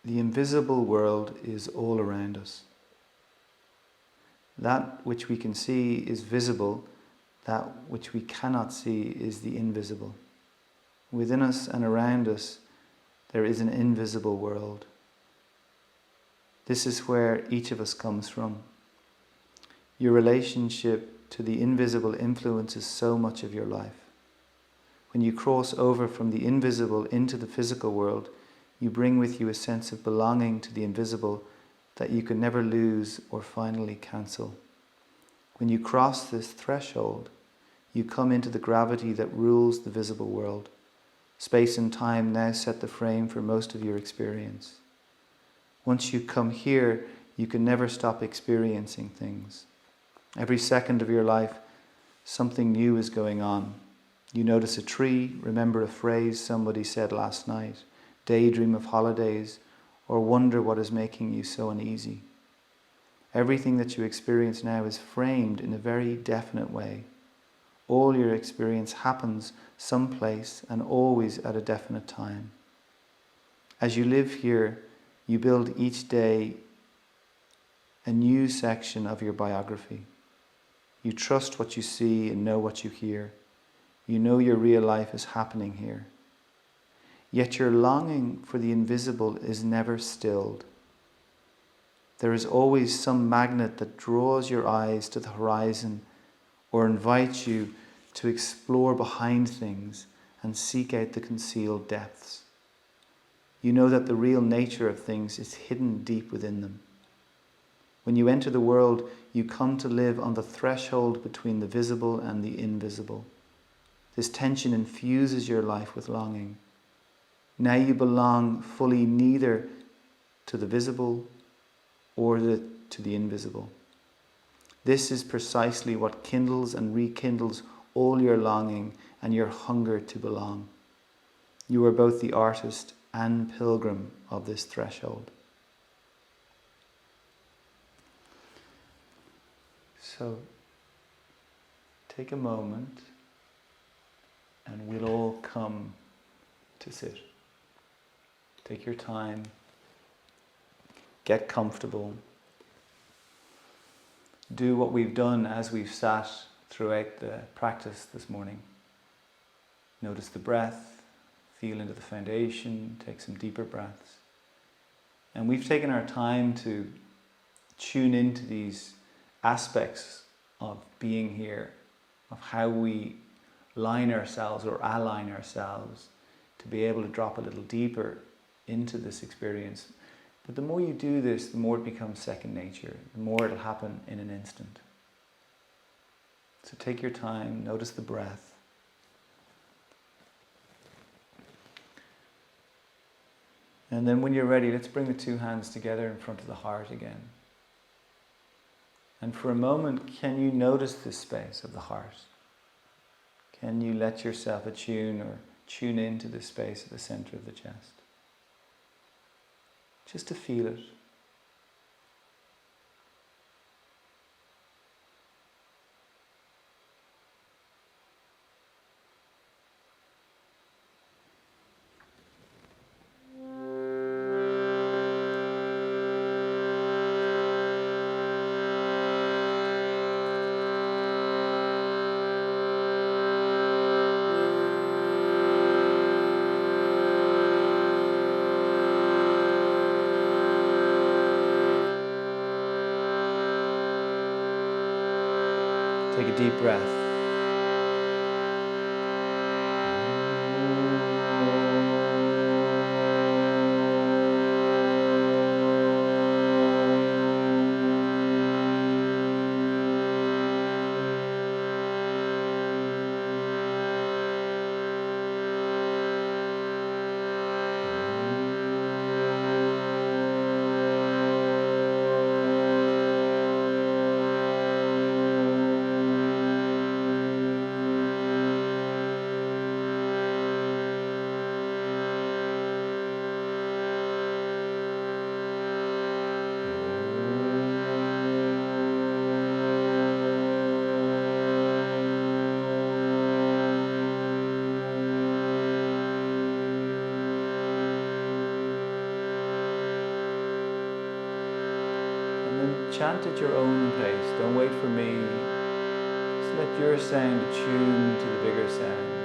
The invisible world is all around us. That which we can see is visible. That which we cannot see is the invisible. Within us and around us, there is an invisible world. This is where each of us comes from. Your relationship to the invisible influences so much of your life. When you cross over from the invisible into the physical world, you bring with you a sense of belonging to the invisible that you can never lose or finally cancel. When you cross this threshold, you come into the gravity that rules the visible world. Space and time now set the frame for most of your experience. Once you come here, you can never stop experiencing things. Every second of your life, something new is going on. You notice a tree, remember a phrase somebody said last night, daydream of holidays, or wonder what is making you so uneasy. Everything that you experience now is framed in a very definite way. All your experience happens someplace and always at a definite time. As you live here, you build each day a new section of your biography. You trust what you see and know what you hear. You know your real life is happening here. Yet your longing for the invisible is never stilled. There is always some magnet that draws your eyes to the horizon or invites you to explore behind things and seek out the concealed depths. You know that the real nature of things is hidden deep within them. When you enter the world, you come to live on the threshold between the visible and the invisible. This tension infuses your life with longing. Now you belong fully neither to the visible or to the invisible. This is precisely what kindles and rekindles all your longing and your hunger to belong. You are both the artist and pilgrim of this threshold. So, take a moment and we'll all come to sit. Take your time, get comfortable. Do what we've done as we've sat throughout the practice this morning. Notice the breath, feel into the foundation, take some deeper breaths. And we've taken our time to tune into these aspects of being here, of how we line ourselves or align ourselves to be able to drop a little deeper into this experience. But the more you do this, the more it becomes second nature, the more it'll happen in an instant. So take your time, notice the breath. And then when you're ready, let's bring the two hands together in front of the heart again. And for a moment, can you notice this space of the heart? Can you let yourself attune or tune into the space at the center of the chest? Just to feel it. Take a deep breath. Chant at your own pace. Don't wait for me. Just let your sound attune to the bigger sound.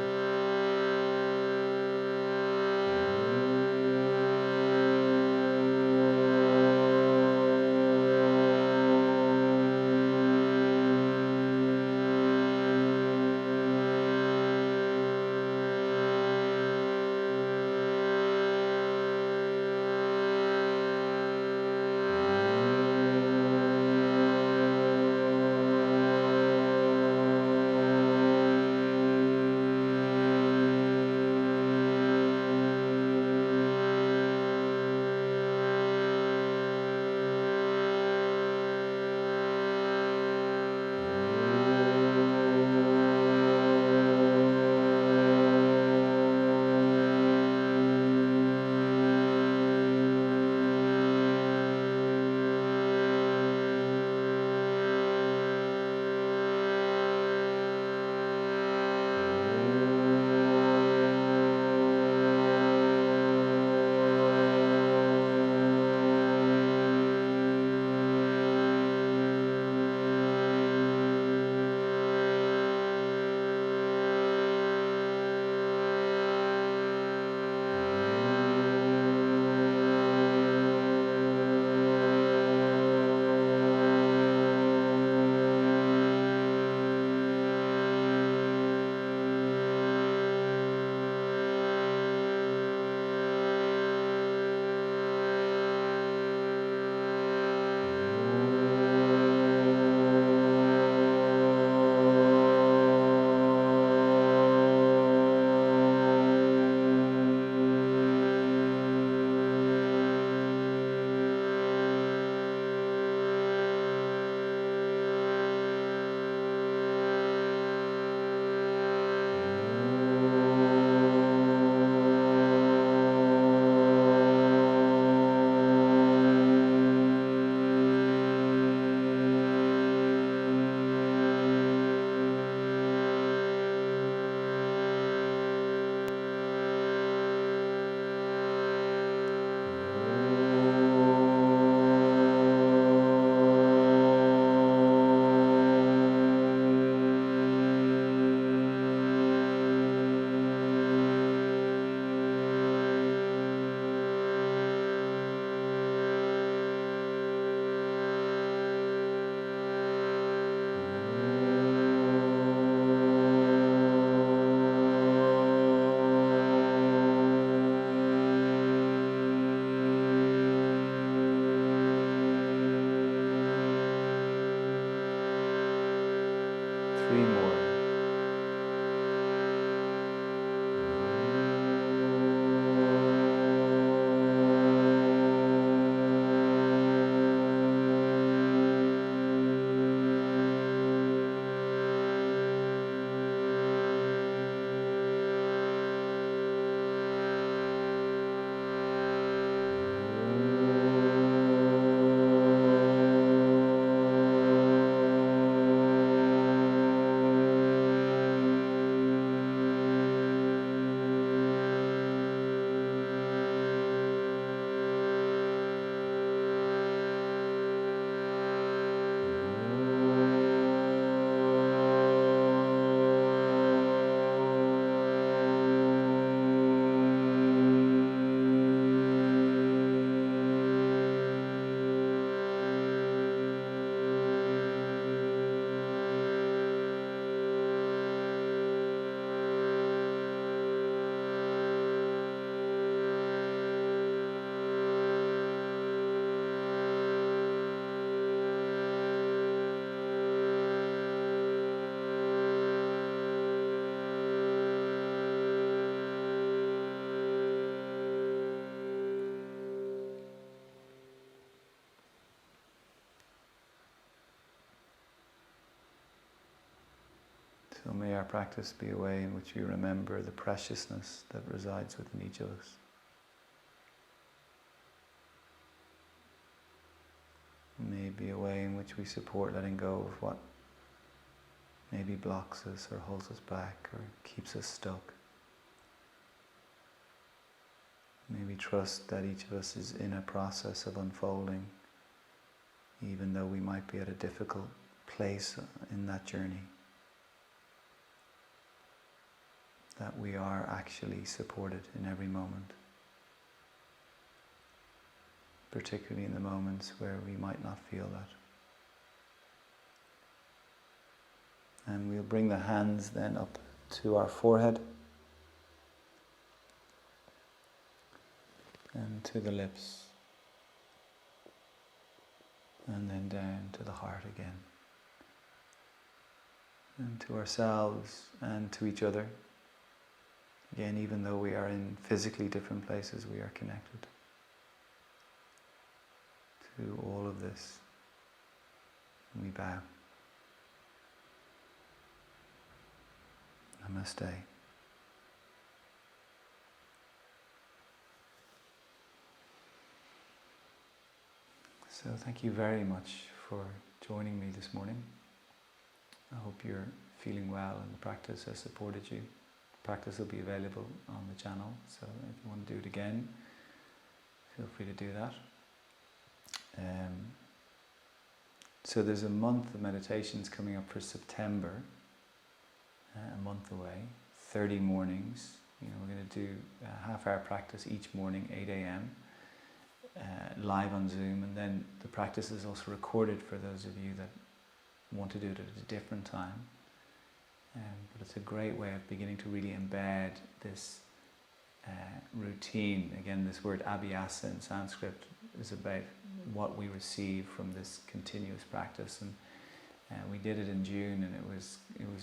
may our practice be a way in which we remember the preciousness that resides within each of us. May be a way in which we support letting go of what maybe blocks us or holds us back or keeps us stuck. May we trust that each of us is in a process of unfolding, even though we might be at a difficult place in that journey. That we are actually supported in every moment, particularly in the moments where we might not feel that. And we'll bring the hands then up to our forehead and to the lips, and then down to the heart again, and to ourselves and to each other. Again, even though we are in physically different places, we are connected to all of this. We bow. Namaste. So thank you very much for joining me this morning. I hope you're feeling well and the practice has supported you. The practice will be available on the channel, so if you want to do it again, feel free to do that. So there's a month of meditations coming up for September, a month away, 30 mornings. We're going to do a half-hour practice each morning, 8 a.m. Live on Zoom, and then the practice is also recorded for those of you that want to do it at a different time. But it's a great way of beginning to really embed this routine. Again, this word abhyasa in Sanskrit is about what we receive from this continuous practice, and we did it in June, and it was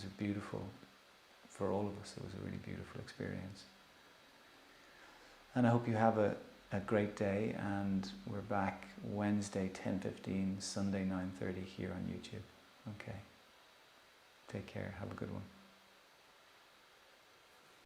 a beautiful, for all of us, it was a really beautiful experience. And I hope you have a great day, and we're back Wednesday 10:15, Sunday 9:30 here on YouTube. Okay. Take care. Have a good one.